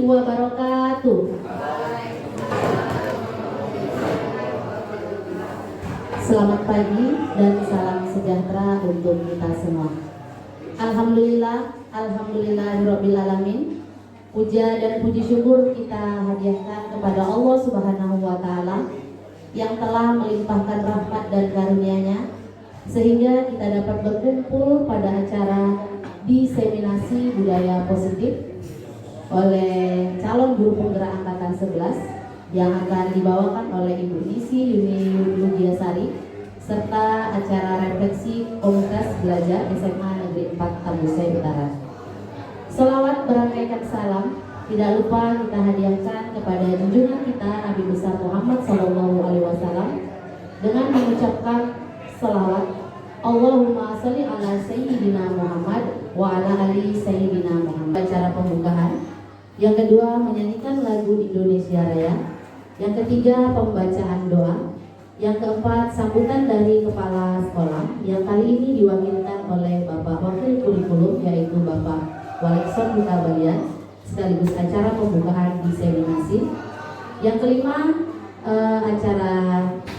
wabarakatuh. Selamat pagi dan salam sejahtera untuk kita semua. Alhamdulillahirabbil alamin. Puja dan puji syukur kita hadiahkan kepada Allah Subhanahu wa taala yang telah melimpahkan rahmat dan karunia-Nya sehingga kita dapat berkumpul pada acara diseminasi budaya positif oleh calon guru penggerak angkatan 11 yang akan dibawakan oleh Ibu Nisi Yuni Lugiasari serta acara refleksi komunitas belajar SMA Negeri 4 Tambusai Utara. Selawat berangkaikan salam tidak lupa kita hadiahkan kepada junjungan kita Nabi besar Muhammad SAW dengan mengucapkan selawat Allahumma sholli ala sayyidina Muhammad wa ala ali sayyidina Muhammad. Acara pembukaan. Yang kedua menyanyikan lagu Indonesia Raya. Yang ketiga pembacaan doa. Yang keempat sambutan dari kepala sekolah yang kali ini diwakilkan oleh Bapak Wakil Kurikulum yaitu Bapak Walekson Huta-Balian sekaligus acara pembukaan diseminasi. Yang kelima acara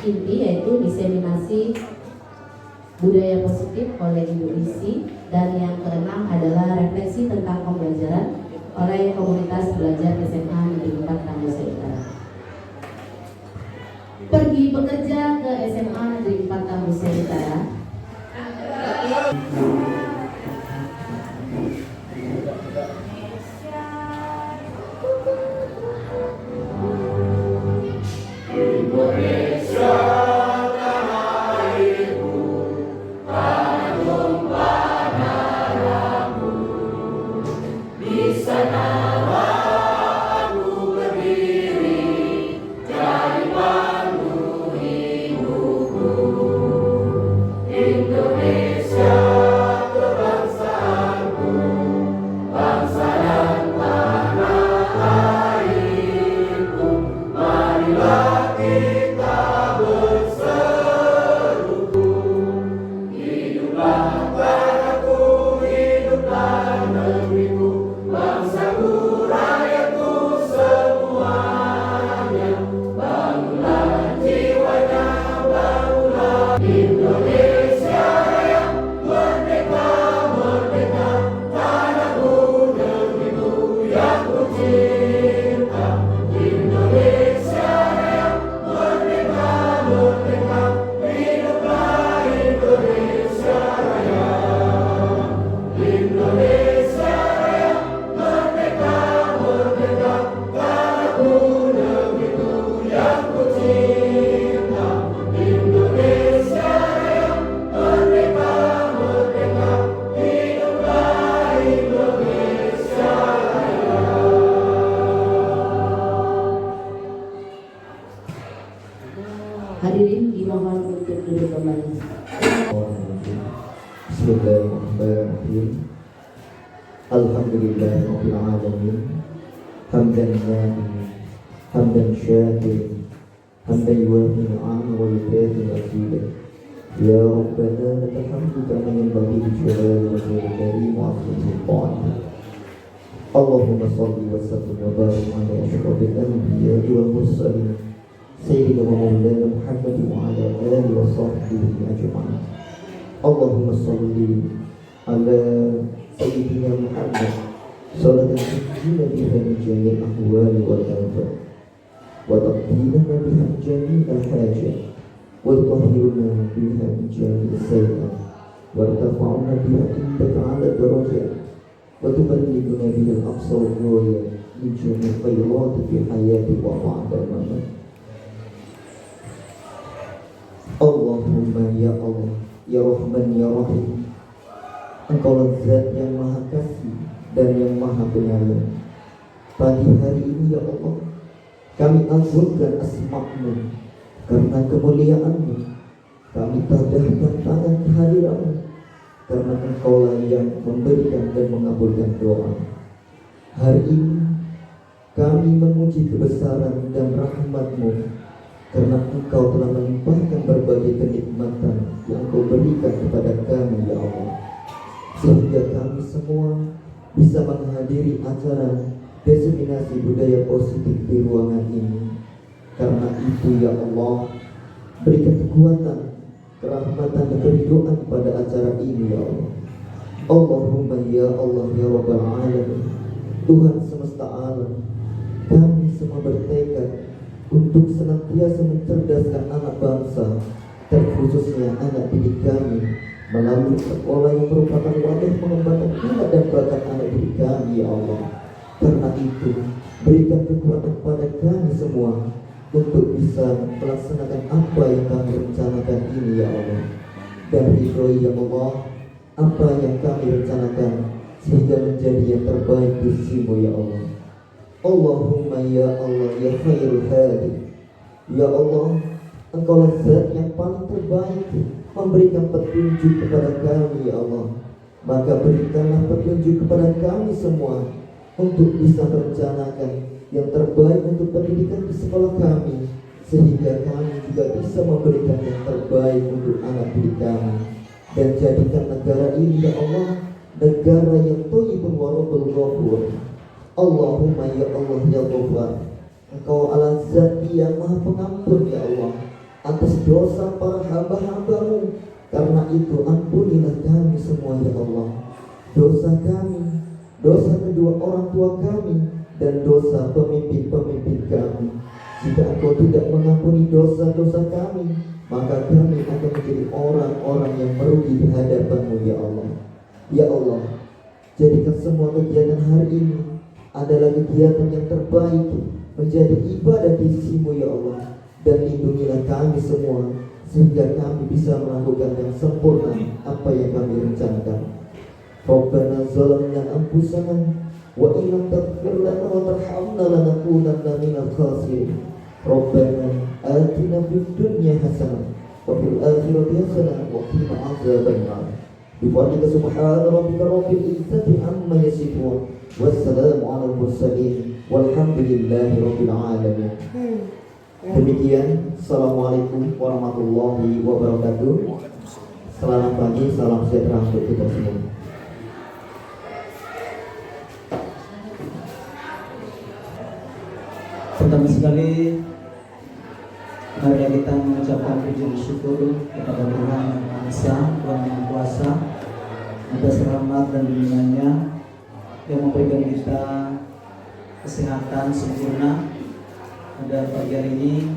inti yaitu diseminasi budaya positif oleh Ibu Isi, dan yang keenam adalah refleksi tentang pembelajaran oleh komunitas belajar SMA Negeri 4 Tambusai Utara. Pergi bekerja ke SMA Negeri 4 Tambusai Utara. Hadirin dimohon untuk duduk kembali. Bismillahirrahmanirrahim. Alhamdulillahirabbil alamin. Hamdan lillahi hamdan syakirin hamdan yuwafi ni'amahu wa yukafi mazidah. Ya Rabbana lakal hamdu kama yanbaghi li jalali wajhika karim wa 'azimi sultanik. Allahumma shalli wa sallim wa barik ala asyrafil anbiya'i wal mursalin Sayyidina wa maulana Muhammad wa ala alihi wa sahbihi ajma'in. Allahumma salli ala Sayyidina Muhammad salatan tunjina biha min jami'il ahwali wal afat wa taqdilana biha min jami'il hajat wa tutahhiruna biha min jami'is sayyi'at wa tarfa'una biha indaka 'ala darajat wa tuballighuna biha al-aqsa wal ghaya min jami'il khairat fi hayati wa ba'da al-mamat. Allahumma ya Allah, ya Rahman, ya Rahim, Engkau Zat yang Maha Kasih dan yang Maha Penyayang. Pagi hari ini ya Allah, kami agungkan asma-Mu karena kemuliaan-Mu. Kami tadahkan tangan kehadiran-Mu karena Engkaulah yang memberikan dan mengabulkan doa. Hari ini kami memuji kebesaran dan rahmat-Mu karena Engkau telah melimpahkan berbagai kenikmatan yang Engkau berikan kepada kami ya Allah, sehingga kami semua bisa menghadiri acara diseminasi budaya positif di ruangan ini. Karena itu ya Allah, berikan kekuatan, kerahmatan dan keridhaan pada acara ini ya Allah. Allahumma ya Allah ya Rabbal Alamin, Tuhan semesta alam, kami semua bertekad untuk senantiasa mencerdaskan anak bangsa, terkhususnya anak didik kami, melalui sekolah yang merupakan wadah mengembangkan minat dan bakat anak didik kami ya Allah. Karena itu, berikan kekuatan pada kami semua untuk bisa melaksanakan apa yang kami rencanakan ini ya Allah. Dan ridhoi ya Allah apa yang kami rencanakan, sehingga menjadi yang terbaik di sisimu ya Allah. Allahumma ya Allah ya khairul hadi, ya Allah, Engkaulah zat yang paling terbaik memberikan petunjuk kepada kami ya Allah. Maka berikanlah petunjuk kepada kami semua untuk bisa merencanakan yang terbaik untuk pendidikan di sekolah kami, sehingga kami juga bisa memberikan yang terbaik untuk anak didik kami. Dan jadikan negara ini ya Allah negara yang thayyibun wa rabbul ghafur. Allahumma ya Allah ya Ghaffar, Engkau adalah zat yang maha pengampun ya Allah atas dosa para hamba-hambamu. Karena itu ampunilah kami semua ya Allah, dosa kami, dosa kedua orang tua kami, dan dosa pemimpin-pemimpin kami. Jika Engkau tidak mengampuni dosa-dosa kami, maka kami akan menjadi orang-orang yang merugi di hadapan-Mu ya Allah. Ya Allah, jadikan semua kegiatan hari ini adalah kegiatan yang terbaik, menjadi ibadah di sisi-Mu ya Allah. Dan lindungilah kami semua, sehingga kami bisa melakukan yang sempurna apa yang kami rencanakan. Rabbana zalamna anfusana wa in lam taghfir lana wa tarhamna lanakunanna minal khasirin. Rabbana atina fid dunya hasanah wa fil akhirati hasanah wa qina adzabannar. Bifadlika subhana rabbika rabbil izzati amma yasifun, wassalamu alal mursalin, walhamdulillahi rabbil alamin. Demikian, assalamualaikum warahmatullahi wabarakatuh. Selamat pagi, salam sejahtera untuk kita semua. Pertama sekali, mari kita mengucapkan puji dan syukur kepada Tuhan Yang Maha Esa, Tuhan Yang Kuasa, atas rahmat dan bimbingannya yang memberikan kita kesehatan sempurna pada pagi hari ini,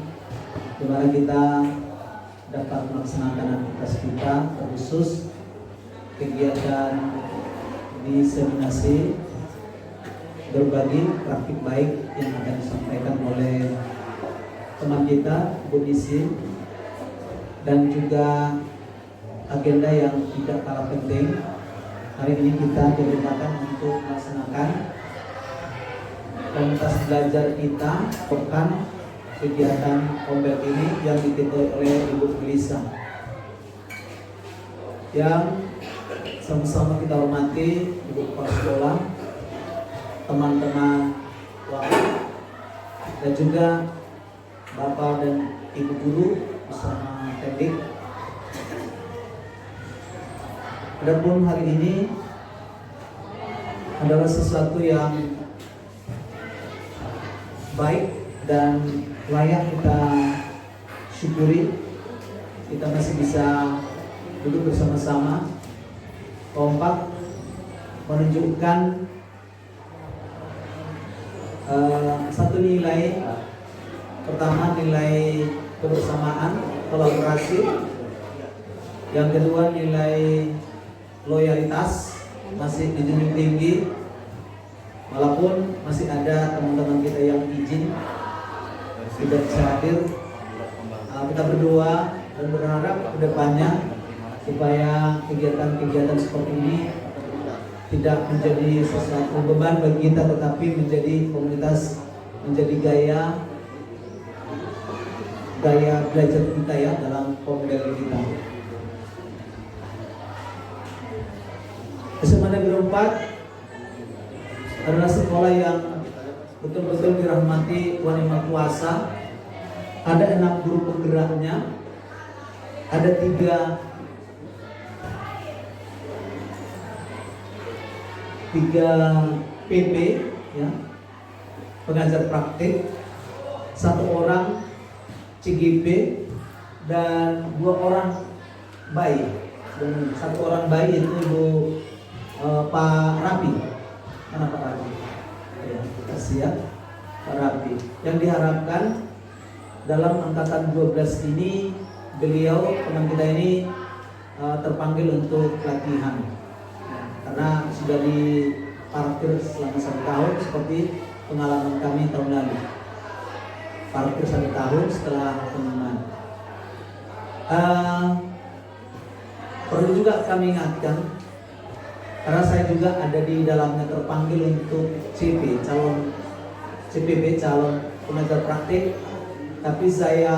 di mana kita dapat melaksanakan aktivitas kita, terkhusus kegiatan diseminasi berbagi praktik baik yang akan disampaikan oleh teman kita Bu Nisi, dan juga agenda yang tidak kalah penting. Hari ini kita diperintahkan untuk melaksanakan komunitas belajar kita pekan kegiatan Ombel ini yang diketuai oleh Ibu Melisa, yang sama-sama kita hormati Ibu Kepala Sekolah, teman-teman wakil, dan juga Bapak dan Ibu Guru bersama Tendik. Adapun hari ini adalah sesuatu yang baik dan layak kita syukuri. Kita masih bisa duduk bersama-sama, kompak, menunjukkan satu nilai. Pertama, nilai kebersamaan, kolaborasi. Yang kedua, nilai loyalitas masih dijunjung tinggi, walaupun masih ada teman-teman kita yang izin tidak bisa hadir. Kita berdoa dan berharap kedepannya supaya kegiatan-kegiatan seperti ini tidak menjadi sesuatu beban bagi kita, tetapi menjadi komunitas, menjadi gaya belajar kita ya dalam pembelajaran kita. SMA Negeri 4 adalah sekolah yang betul-betul dirahmati Tuhan Yang Maha Kuasa. Ada 6 guru penggeraknya, ada 3 PP ya, pengajar praktik, 1 orang CGP, dan 2 orang bayi. Dan 1 orang bayi itu Ibu Pak Rapi. Mana Pak Rapi? Ya, kasih ya, Pak Rapi. Yang diharapkan dalam angkatan 12 ini beliau, teman kita ini terpanggil untuk pelatihan. Karena sudah diparkir selama 1 tahun seperti pengalaman kami tahun lalu. Parkir 1 tahun setelah pengumuman. Perlu juga kami ingatkan, karena saya juga ada di dalamnya terpanggil untuk CPB, calon pengajar praktik, tapi saya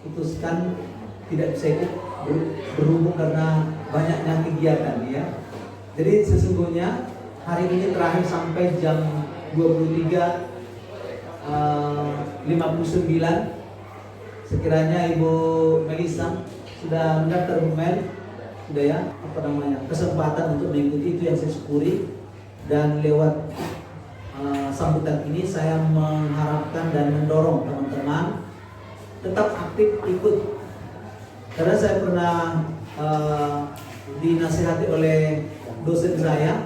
putuskan tidak bisa ikut berhubung karena banyaknya kegiatan ya. Jadi sesungguhnya hari ini terakhir sampai jam 23.59, sekiranya Ibu Melisa sudah mendaftar email, sudah ya, kesempatan untuk mengikuti, itu yang saya syukuri. Dan lewat sambutan ini saya mengharapkan dan mendorong teman-teman tetap aktif ikut, karena saya pernah dinasihati oleh dosen saya,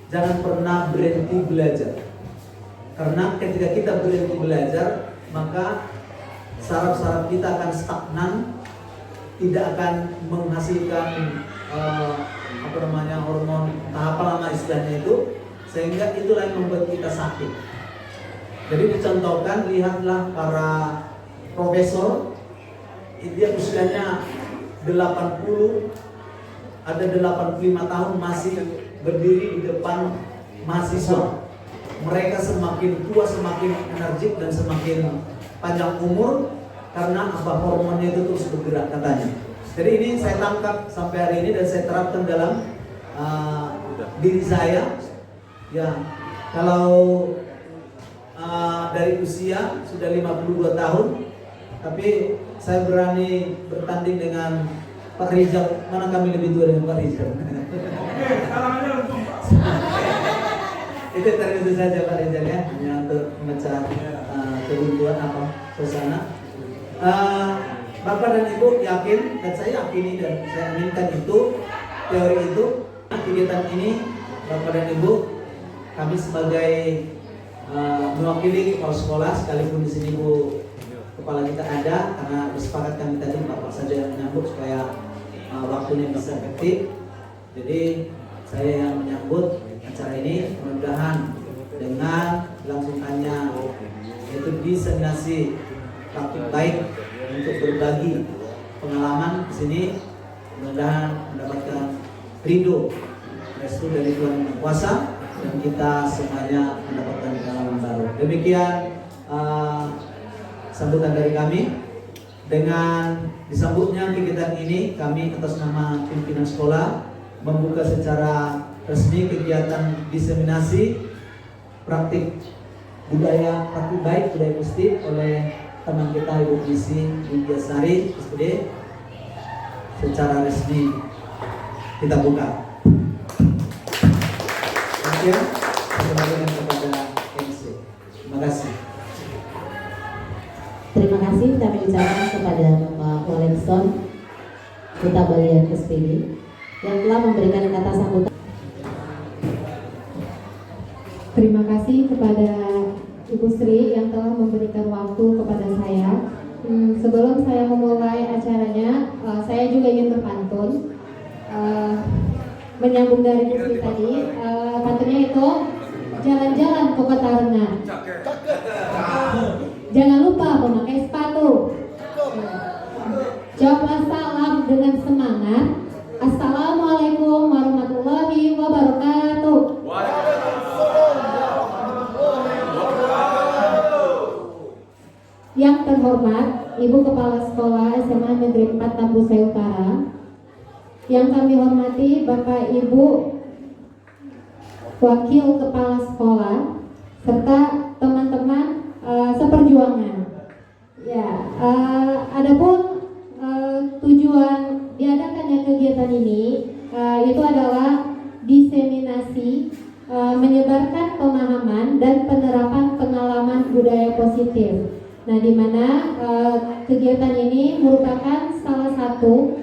jangan pernah berhenti belajar, karena ketika kita berhenti belajar maka saraf-saraf kita akan stagnan, tidak akan menghasilkan hormon, entah apa nama istilahnya itu, sehingga itulah yang membuat kita sakit. Jadi dicontohkan, lihatlah para profesor, dia usianya 80, ada 85 tahun masih berdiri di depan mahasiswa. Mereka semakin tua semakin energik dan semakin panjang umur, karena hormonnya itu terus bergerak katanya. Jadi ini saya tangkap sampai hari ini dan saya terapkan dalam diri saya. Ya, kalau dari usia sudah 52 tahun, tapi saya berani bertanding dengan Pak Rizal. Mana kami lebih tua dengan Pak Rizal? Itu tertentu saja Pak Rizal ya, hanya untuk memecah kebuntuan suasana. Bapak dan Ibu yakin, dan saya yakini dan saya aminkan itu, teori itu, kegiatan ini Bapak dan Ibu, kami sebagai mewakili kepala sekolah, sekalipun di sini Bu kepala kita ada, karena bersepakat kami tadi Bapak saja yang menyambut supaya waktunya bisa efektif. Jadi saya yang menyambut acara ini, mudah-mudahan dengan langsungkannya yaitu diseminasi praktik baik untuk berbagi pengalaman di sini, mudah-mudahan mendapatkan ridho restu dari Tuhan Yang Maha Kuasa dan kita semuanya mendapatkan pengalaman baru. Demikian sambutan dari kami. Dengan disambutnya kegiatan ini, kami atas nama pimpinan sekolah membuka secara resmi kegiatan diseminasi praktik budaya, praktik baik budaya positif oleh teman kita Ibu Krisi Widyasari SPD. Secara resmi kita buka. Demikian, kembalikan kepada MC. Terima kasih. Terima kasih kami ucapkan kepada Bapak Walekson Duta Balian SPD yang telah memberikan kata sambutan. Terima kasih kepada Ibu Sri yang telah memberikan waktu kepada saya. Sebelum saya memulai acaranya, saya juga ingin berpantun. Menyambung dari Ibu Sri tadi, pantunnya itu jalan-jalan ke Kota Rengat. Jangan lupa memakai sepatu. Jawablah salam dengan semangat. Assalamualaikum warahmatullahi wabarakatuh. Yang terhormat Ibu Kepala Sekolah SMA Negeri 4 Tambusai Utara, yang kami hormati Bapak Ibu Wakil Kepala Sekolah serta teman-teman seperjuangan. Ya, adapun tujuan diadakannya kegiatan ini itu adalah diseminasi menyebarkan pemahaman dan penerapan pengalaman budaya positif. Nah, di mana kegiatan ini merupakan salah satu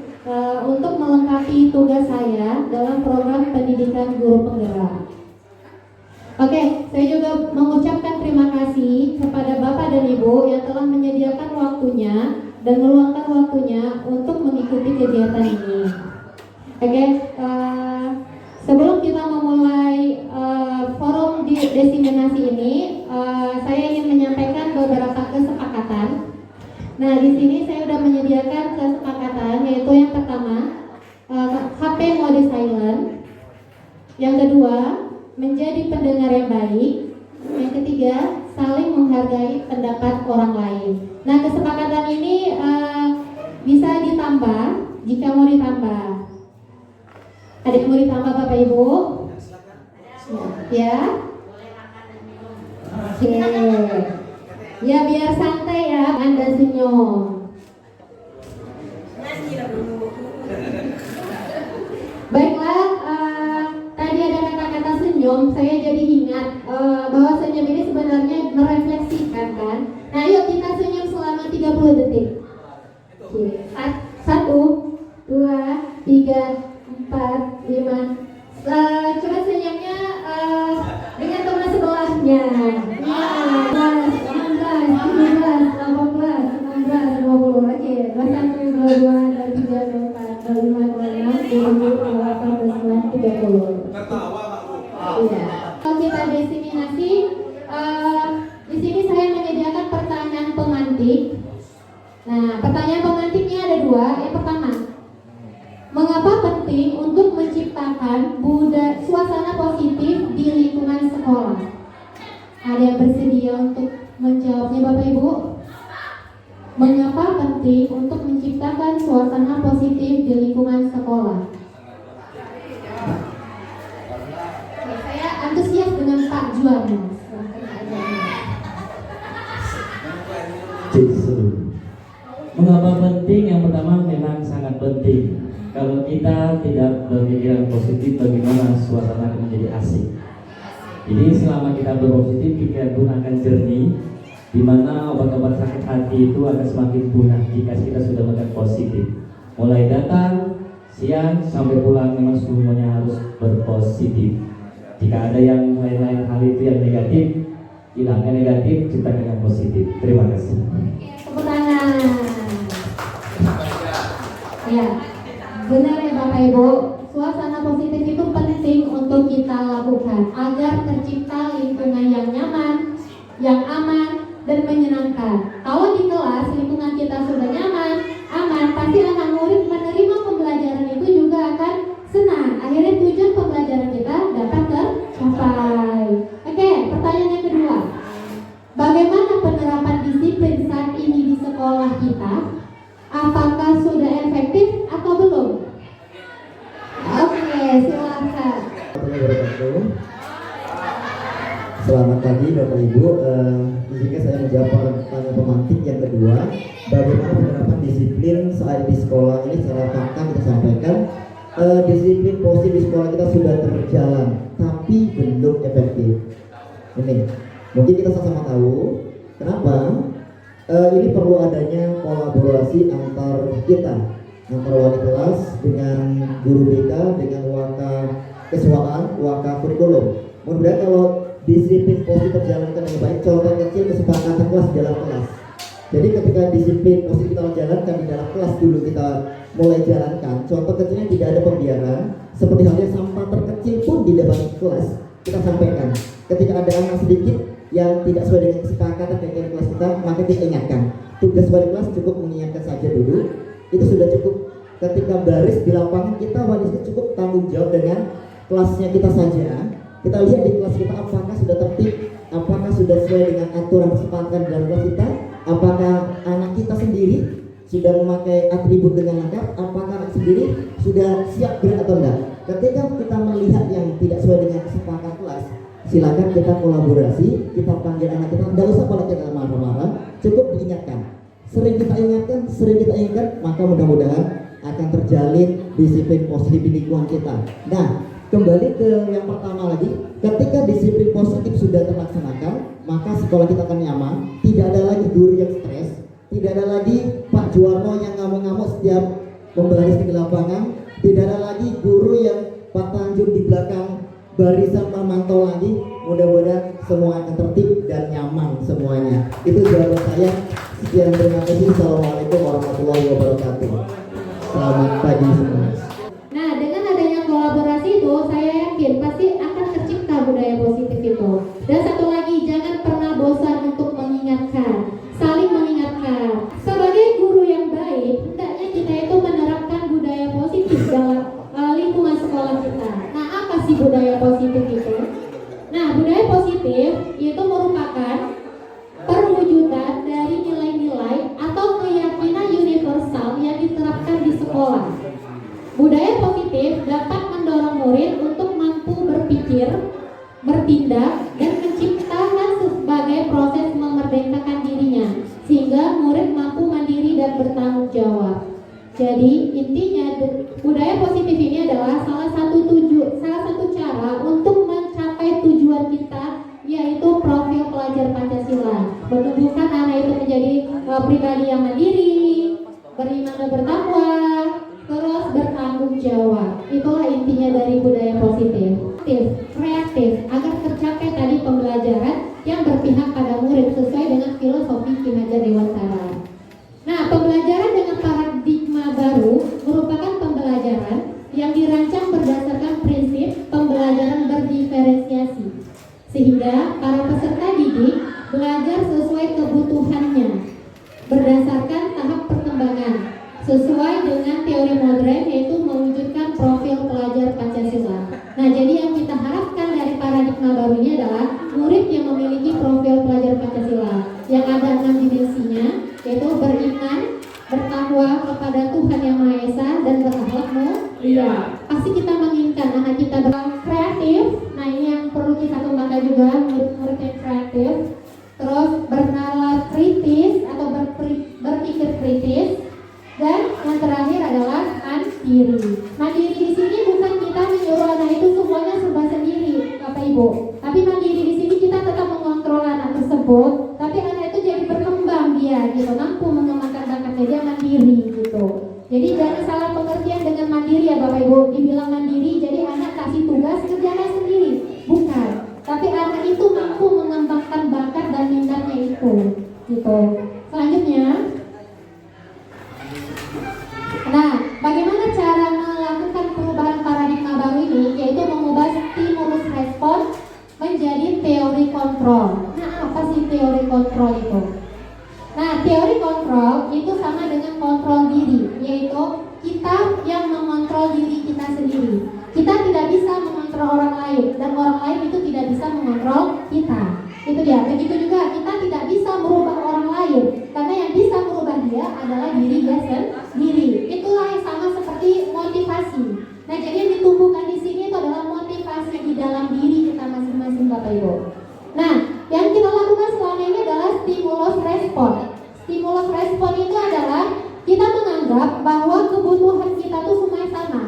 untuk melengkapi tugas saya dalam program pendidikan guru penggerak. Oke, saya juga mengucapkan terima kasih kepada Bapak dan Ibu yang telah menyediakan waktunya dan meluangkan waktunya untuk mengikuti kegiatan ini. Oke, sebelum kita memulai forum diseminasi ini, saya ingin menyampaikan beberapa kesepakatan. Nah, di sini saya sudah menyediakan kesepakatan, yaitu yang pertama, HP mode silent. Yang kedua, menjadi pendengar yang baik. Yang ketiga, saling menghargai pendapat orang lain. Nah, kesepakatan ini bisa ditambah jika mau ditambah. Ada yang mau ditambah Bapak Ibu? Ya. Oke. Ya, biar santai ya, Anda senyum. Baiklah, tadi ada kata-kata senyum, saya jadi ingat bahwa senyum ini sebenarnya merefleksikan kan. Nah, yuk kita senyum selama 30 detik. Oke. 1, 2, 3, 4, 5. Coba senyumnya dengan teman sebelahnya. Ya, 16, 17, 18, 19, 20. Oke, 21, 22, 23, 24, 25, 26, 27, 28, 29, 30. Iya. Kalau kita diseminasi, di sini saya menyediakan pertanyaan pemantik. Nah, pertanyaan pemantiknya ada 2. Yang pertama, mengapa penting untuk menciptakan suasana positif di lingkungan sekolah? Ada yang bersedia untuk menjawabnya Bapak Ibu? Mengapa penting untuk menciptakan suasana positif di lingkungan sekolah? Oke, saya antusias dengan Pak Juarno. Mengapa penting? Yang pertama memang sangat penting. Kalau kita tidak berpikiran positif, bagaimana suasana akan menjadi asik. Jadi selama kita berpositif, pikiran pun akan jernih, di mana obat-obat sakit hati itu akan semakin punah jika kita sudah makan positif. Mulai datang, siang, sampai pulang memang semuanya harus berpositif. Jika ada yang lain-lain hal itu yang negatif, hilangkan negatif, ciptakan yang positif. Terima kasih. Tepuk tangan. Ya, benar ya Bapak Ibu. Suasana positif itu penting untuk kita lakukan agar tercipta lingkungan yang nyaman, yang aman, dan menyenangkan. Kalau di kelas lingkungan kita sudah nyaman, aman, pasti anak murid menerima pembelajaran itu juga akan senang. Akhirnya tujuan pembelajaran kita dapat tercapai. Oke, pertanyaan yang kedua. Bagaimana penerapan disiplin saat ini di sekolah kita? Apakah sudah efektif atau belum? Oke, silakan. Selamat pagi Bapak Ibu. Izinkan saya menjawab pertanyaan pemantik yang kedua. Bagaimana penerapan disiplin saat di sekolah ini? Secara fakta kita sampaikan disiplin positif di sekolah kita sudah berjalan, tapi belum efektif. Ini mungkin kita sama-sama tahu kenapa ini perlu adanya kolaborasi antar kita, antara wali kelas dengan guru BK dengan waka kurikulum. Mudah-mudahan kalau disiplin positif terjalankan dengan baik, contoh kecil kesepakatan kelas di dalam kelas. Jadi ketika disiplin positif kita jalankan di dalam kelas dulu kita mulai jalankan, contoh kecilnya tidak ada pembiaran, seperti halnya sampah terkecil pun di depan kelas kita sampaikan. Ketika ada anak sedikit yang tidak sesuai dengan kesepakatan dengan kelas kita, maka kita ingatkan. Tugas wali kelas cukup mengingatkan saja dulu, itu sudah cukup. Ketika baris di lapangan kita wali kelas cukup tanggung jawab dengan kelasnya kita saja. Kita lihat di kelas kita apakah sudah tertib, apakah sudah sesuai dengan aturan kesepakatan dalam kelas kita, apakah anak kita sendiri sudah memakai atribut dengan lengkap, apakah anak sendiri sudah siap berat atau enggak. Ketika kita melihat yang tidak sesuai dengan kesepakatan kelas, silakan kita kolaborasi, kita panggil anak kita, tidak usah pada kita marah-marah, cukup diingatkan. Sering kita ingatkan, maka mudah-mudahan akan terjalin disiplin positif di lingkungan kita. Nah, kembali ke yang pertama lagi, ketika disiplin positif sudah terlaksanakan, maka sekolah kita akan nyaman. Tidak ada lagi guru yang stres, tidak ada lagi Pak Juwarno yang ngamuk-ngamuk setiap membaris di lapangan, tidak ada lagi guru yang Pak Tanjung di belakang barisan memantau lagi. Mudah-mudahan semua akan tertib dan nyaman semuanya. Itu jawaban saya. Sekian, terima kasih. Assalamualaikum warahmatullahi wabarakatuh. Selamat pagi semua. Nah, dengan adanya kolaborasi itu, saya yakin pasti akan tercipta budaya positif itu. Dan satu lagi, jangan pernah bosan untuk mengingatkan, saling mengingatkan. Sebagai guru yang baik, hendaknya kita itu menerapkan budaya positif dalam lingkungan sekolah kita. Nah, apa sih budaya positif itu? Nah, budaya positif itu merupakan perwujudan dari nilai-nilai atau keyakinan universal yang diterapkan di sekolah. Budaya positif dapat mendorong murid untuk mampu berpikir, bertindak, dan menciptakan sebagai proses memerdekakan dirinya, sehingga murid mampu mandiri dan bertanggung jawab. Jadi intinya budaya positif ini adalah salah satu cara untuk mencapai tujuan kita, yaitu profil pelajar Pancasila, menumbuhkan anak itu menjadi pribadi yang mandiri, beriman dan bertakwa, terus bertanggung jawab. Itulah intinya dari budaya positif. Kreatif agar tercapai tadi pembelajaran yang berpihak pada murid sesuai dengan filosofi Ki Hajar Dewantara. Nah, pembelajaran dengan paradigma baru merupakan pembelajaran yang dirancang berdasarkan prinsip pembelajaran berdiferensiasi, sehingga para peserta didik belajar sesuai kebutuhannya berdasarkan tahap perkembangan sesuai dengan teori modern, yaitu mewujudkan profil pelajar Pancasila. Nah, jadi yang kita harapkan dari paradigma baru ini adalah murid yang memiliki profil pelajar Pancasila yang ada 6 dimensinya, yaitu beriman, bertakwa kepada Tuhan Yang Maha Esa, dan berakhlak mulia. Pasti kita menginginkan anak kita kreatif. Nah, ini yang perlu kita kembangkan juga, murid-murid yang kreatif. Terus bernalar kritis atau berpikir kritis. Dan yang terakhir adalah mandiri. Mandiri di sini bukan kita menyuruh anak itu semuanya serba sendiri, Bapak Ibu. Tapi mandiri di sini kita tetap mengontrol anak tersebut, tapi anak itu jadi berkembang dia, gitu, mampu mengembangkan bakatnya, dia mandiri, gitu. Jadi jangan salah pengertian dengan mandiri ya Bapak Ibu. Dibilang mandiri, jadi anak kasih tugas kerjakan sendiri, bukan. Tapi anak itu mampu mengembangkan bakat dan minatnya itu, gitu. Selanjutnya. Nah, bagaimana cara melakukan perubahan paradigma baru ini? Yaitu mengubah stimulus respon menjadi teori kontrol. Nah, apa sih teori kontrol itu? Nah, teori kontrol itu sama dengan kontrol diri, yaitu kita yang mengontrol diri kita sendiri. Kita tidak bisa mengontrol orang lain, dan orang lain itu tidak bisa mengontrol kita. Itu dia. Begitu juga kita tidak bisa merubah orang lain, karena yang bisa merubah dia adalah diri dia sendiri. Itulah yang sama seperti motivasi. Nah, jadi yang ditumbuhkan di sini itu adalah motivasi di dalam diri kita masing-masing, Bapak Ibu. Nah, yang kita lakukan selama ini adalah stimulus respon. Stimulus respon itu adalah kita menganggap bahwa kebutuhan kita itu semuanya sama.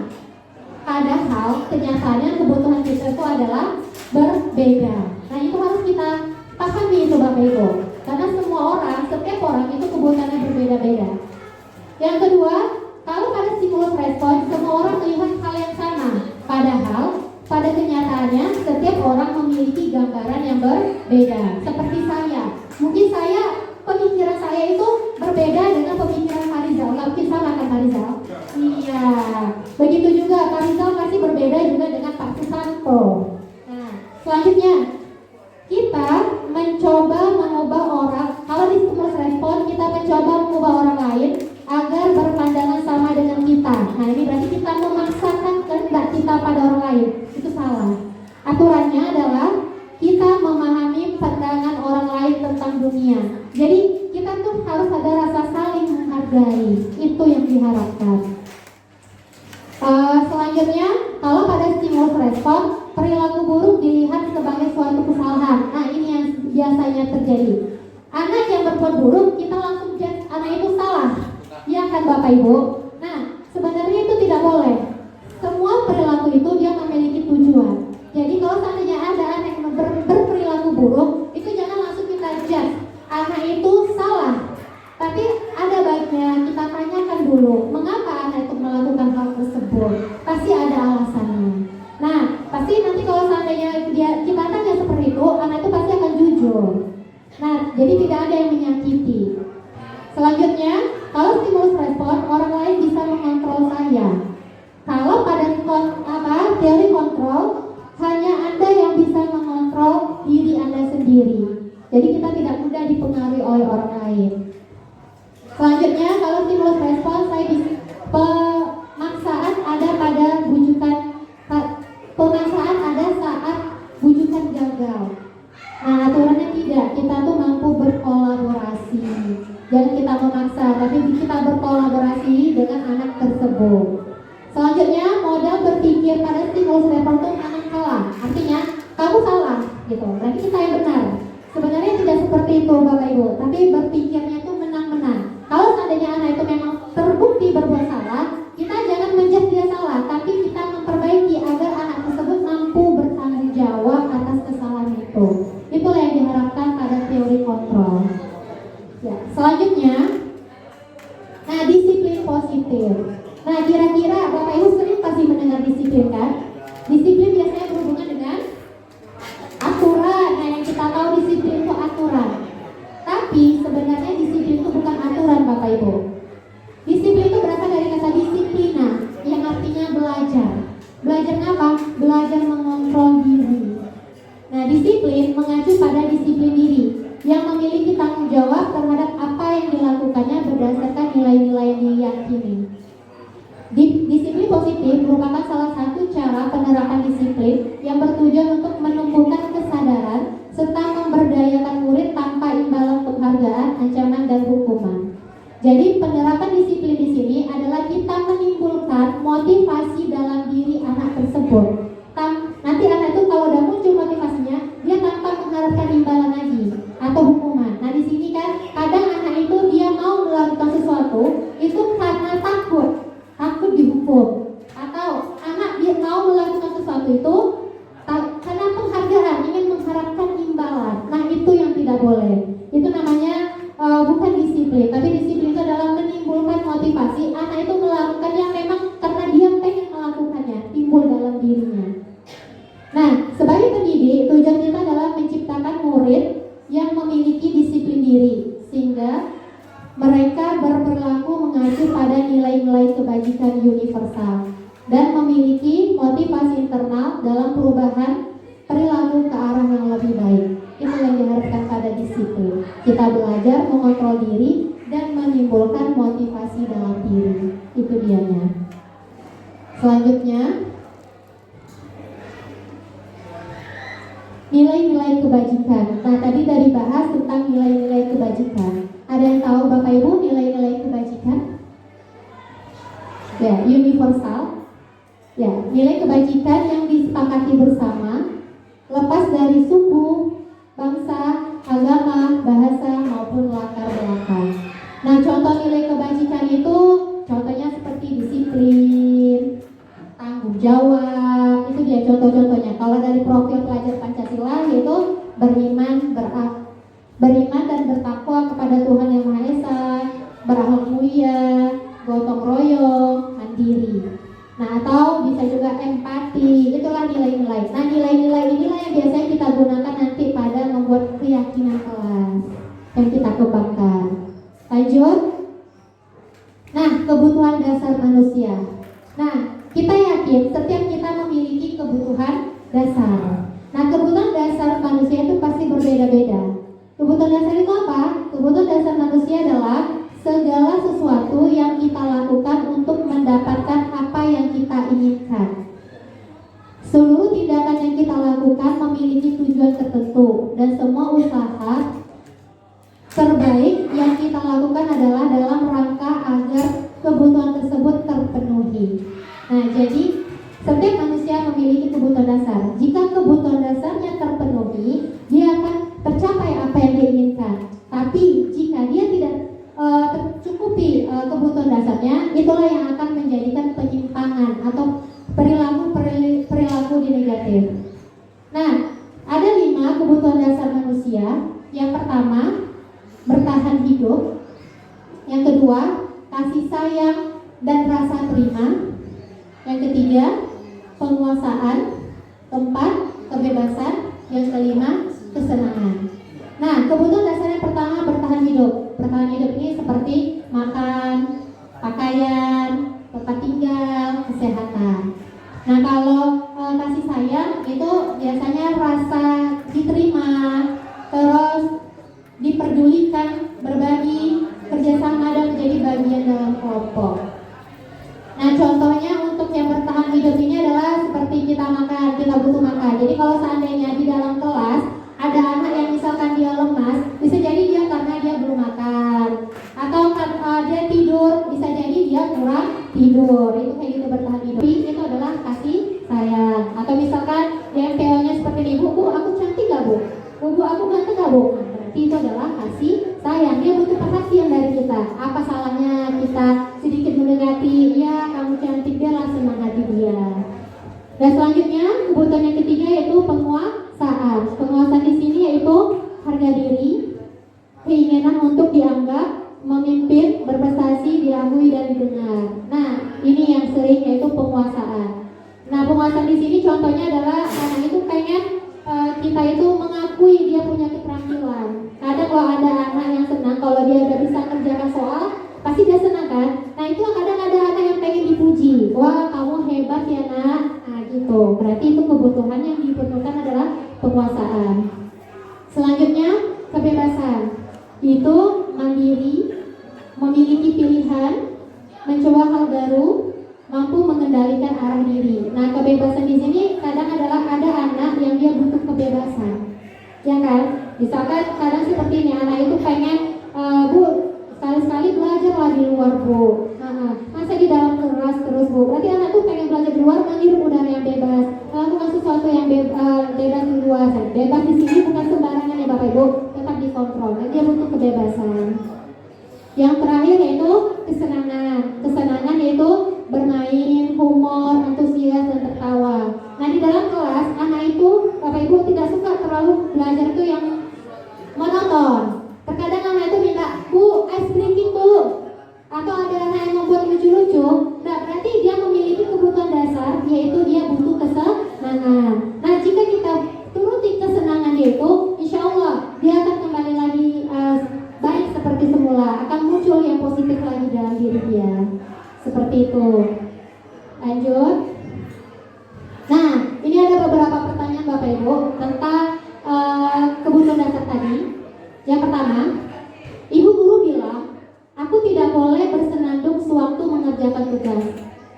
Padahal kenyataannya kebutuhan kita itu adalah berbeda. Nah, itu harus kita pahami itu Bapak Ibu. Karena semua orang, setiap orang itu kebutuhannya berbeda-beda. Yang kedua, kalau pada stimulus respon, semua orang melihat hal yang sama. Padahal pada kenyataannya setiap orang memiliki gambaran yang berbeda. Seperti saya, mungkin pemikiran saya itu berbeda dengan pemikiran Farizal. Nggak mungkin sama kan Farizal? Iya. Begitu juga Farizal pasti berbeda juga dengan Pak Susanto. Nah, selanjutnya kita mencoba mengubah orang. Kalau di stimulus respon kita mencoba mengubah orang lain agar berpandangan sama dengan kita. Nah, ini berarti kita memaksakan kehendak kita pada orang lain. Itu salah. Aturannya adalah kita memahami pandangan orang lain tentang dunia. Jadi kita tuh harus ada rasa saling menghargai. Itu yang diharapkan. Selanjutnya, kalau pada stimulus respon, perilaku buruk dilihat sebagai suatu kesalahan. Nah, ini yang biasanya terjadi. Anak yang berbuat buruk, kita langsung judge anak itu salah. Ya kan Bapak Ibu? Nah, sebenarnya itu tidak boleh. Semua perilaku itu dia memiliki pasti ada alasannya. Nah, pasti nanti kalau seandainya kita tanya seperti itu, anak itu pasti akan jujur. Nah, jadi tidak ada yang menyakiti. Selanjutnya, kalau stimulus respon, orang lain bisa mengontrol saya. Kalau pada teori kontrol, hanya Anda yang bisa mengontrol diri Anda sendiri. Jadi kita tidak mudah dipengaruhi oleh orang lain. Selanjutnya, kalau stimulus respon, pemaksaan ada pada pemaksaan ada saat bujukan gagal. Nah, aturannya tidak, kita tuh mampu berkolaborasi. Jangan kita memaksa, tapi kita berkolaborasi dengan anak tersebut. Selanjutnya, modal berpikir pada stimulus respon itu menang-kalah. Artinya, kamu salah, gitu. Berarti kita yang benar. Sebenarnya tidak seperti itu, Bapak Ibu, tapi berpikirnya itu menang-menang. Kalau seandainya anak itu memang terbukti berbuat salah, kita jangan menjudge dia salah, tapi kita memperbaiki agar anak tersebut mampu bertanggung jawab atas kesalahan itu. Itulah yang diharapkan pada teori kontrol. Ya, selanjutnya, nah disiplin positif. Nah, kira-kira Bapak Ibu sering pasti mendengar disiplin kan? Disiplin biasanya berhubungan dengan aturan. Nah, yang kita tahu disiplin itu aturan. Tapi sebenarnya disiplin itu bukan aturan, Bapak Ibu. Disiplin itu berasal dari kata disiplina, yang artinya belajar. Belajar apa? Belajar mengontrol diri. Nah, disiplin mengacu pada disiplin diri yang memiliki tanggung jawab terhadap apa yang dilakukannya berdasarkan nilai-nilai yang diyakini. Disiplin positif merupakan salah satu cara penerapan disiplin yang bertujuan untuk menumbuhkan kesadaran serta memberdayakan murid tanpa imbalan penghargaan, ancaman, dan hukuman. Jadi penerapan disiplin di sini adalah kita menimbulkan motivasi dalam diri anak tersebut. Nanti anak itu kalau udah muncul motivasinya, dia tanpa mengharapkan imbalan lagi atau hukuman. Nah, di sini kan kadang anak itu dia mau melakukan sesuatu itu karena takut dihukum, atau anak dia mau melakukan sesuatu itu karena penghargaan, ingin mengharapkan imbalan. Nah, itu yang tidak boleh. Itu namanya bukan disiplin, tapi disiplin itu adalah menimbulkan motivasi anak itu melakukannya memang karena dia pengen melakukannya, timbul dalam dirinya. Nah, sebagai pendidik, tujuan kita adalah menciptakan murid yang memiliki disiplin diri, sehingga mereka berperilaku mengacu pada nilai-nilai kebajikan universal dan memiliki motivasi internal dalam perubahan perilaku ke arah yang lebih baik. Itu yang diharapkan pada disiplin. Kita belajar mengontrol diri dan menimbulkan motivasi dalam diri. Itu dianya. Selanjutnya, nilai-nilai kebajikan. Nah, tadi dari bahas tentang nilai-nilai kebajikan. Ada yang tahu Bapak Ibu nilai-nilai kebajikan? Ya, universal. Ya, nilai kebajikan yang disepakati bersama, lepas dari suku, bangsa, agama, bahasa maupun latar belakang. Nah, contoh nilai kebajikan itu contohnya seperti disiplin, tanggung jawab, itu dia contoh-contohnya. Kalau dari profil pelajar Pancasila yaitu beriman dan bertakwa kepada Tuhan Yang Maha Esa, berakhlak mulia, gotong royong, mandiri. Nah, atau bisa juga empati. Itulah nilai-nilai. Nah, nilai-nilai inilah yang biasanya kita gunakan nanti pada membuat keyakinan kelas yang kita kembangkan. Lanjut. Nah, kebutuhan dasar manusia. Nah, kita yakin setiap kita memiliki kebutuhan dasar. Nah, kebutuhan dasar manusia itu pasti berbeda-beda. Kebutuhan dasar itu apa? Kebutuhan dasar manusia adalah segala sesuatu yang kita lakukan untuk mendapatkan apa yang kita inginkan. Seluruh tindakan yang kita lakukan memiliki tujuan tertentu dan semua usaha terbaik yang kita lakukan adalah dalam rangka agar kebutuhan tersebut terpenuhi. Nah, jadi setiap manusia memiliki kebutuhan dasar. Jika kebutuhan dasarnya terpenuhi, dia akan tercapai apa yang dia inginkan. Tapi jika dia tidak tercukupi kebutuhan dasarnya, itulah yang akan menjadikan penyimpangan atau perilaku di negatif. Nah, ada 5 kebutuhan dasar manusia. Yang pertama, bertahan hidup. Yang kedua, kasih sayang dan rasa terima. Yang Yang ketiga, penguasaan. Keempat, kebebasan. Yang kelima, kesenangan. Nah, kebutuhan dasar yang pertama bertahan hidup. Bertahan hidup ini seperti makan, pakaian, tempat tinggal, kesehatan. Nah, kalau kasih sayang itu biasanya rasa diterima, terus diperdulikan, berbagi, kerjasama dan menjadi bagian dalam kelompok. Nah, contohnya untuk yang bertahan hidup ini adalah seperti kita makan, kita butuh makan. Jadi kalau seandainya di dalam kelas ada anak yang misalkan dia lemas, bisa jadi dia karena dia belum makan, atau dia tidur, bisa jadi dia kurang tidur. Itu kayak gitu bertahan hidup. Itu adalah kasih sayang. Atau misalkan di MPO-nya seperti ini, bu, aku cantik gak bu? Bu, aku ganteng gak bu? Berarti itu adalah kasih sayang. Dia butuh perhatian dari kita. Apa salahnya kita sedikit mendekati, ya kamu cantik, dia langsung senang hati dia. Dan selanjutnya kebutuhan yang ketiga yaitu penguasaan. Penguasaan di sini yaitu harga diri, keinginan untuk dianggap, memimpin, berprestasi, diakui dan didengar. Nah, ini yang sering yaitu penguasaan. Nah, penguasaan di sini contohnya adalah anak itu pengen kita itu mengakui dia punya keterampilan. Kadang kalau ada anak yang senang kalau dia udah bisa kerjakan soal, pasti dia senang kan? Nah, itu kadang ada anak yang pengen dipuji. Wah, kamu hebat ya nak. Nah, gitu. Berarti itu kebutuhan yang dibutuhkan adalah penguasaan. Selanjutnya, kebebasan. Itu mandiri, memiliki pilihan, mencoba hal baru, mampu mengendalikan arah diri. Nah, kebebasan di sini kadang adalah ada anak yang dia butuh kebebasan, ya kan? Misalkan kadang seperti ini, anak itu pengen, bu, sekali-sekali belajar lah di luar bu. Masa di dalam kelas terus bu? Berarti anak tuh pengen belajar di luar, menghirup udara yang bebas, melakukan sesuatu yang bebas di luar. Bebas di sini bukan sembarangan ya bapak ibu, tetap dikontrol. Dan dia butuh kebebasan. Yang terakhir yaitu kesenangan. Kesenangan yaitu bermain, humor, antusias dan tertawa. Nah, di dalam kelas anak itu bapak ibu tidak suka terlalu belajar itu yang monoton. Terkadang anak itu minta, bu, ice breaking bu, atau ada anak yang membuat lucu-lucu. Nah, berarti dia memiliki kebutuhan dasar yaitu dia butuh kesenangan. Nah, jika kita turuti kesenangan itu, insya Allah dia akan kembali lagi baik seperti semula, akan muncul yang positif lagi dalam diri dia. Seperti itu. Lanjut. Nah, ini ada beberapa pertanyaan Bapak Ibu tentang kebutuhan dasar tadi. Yang pertama, Ibu guru bilang, aku tidak boleh bersenandung sewaktu mengerjakan tugas.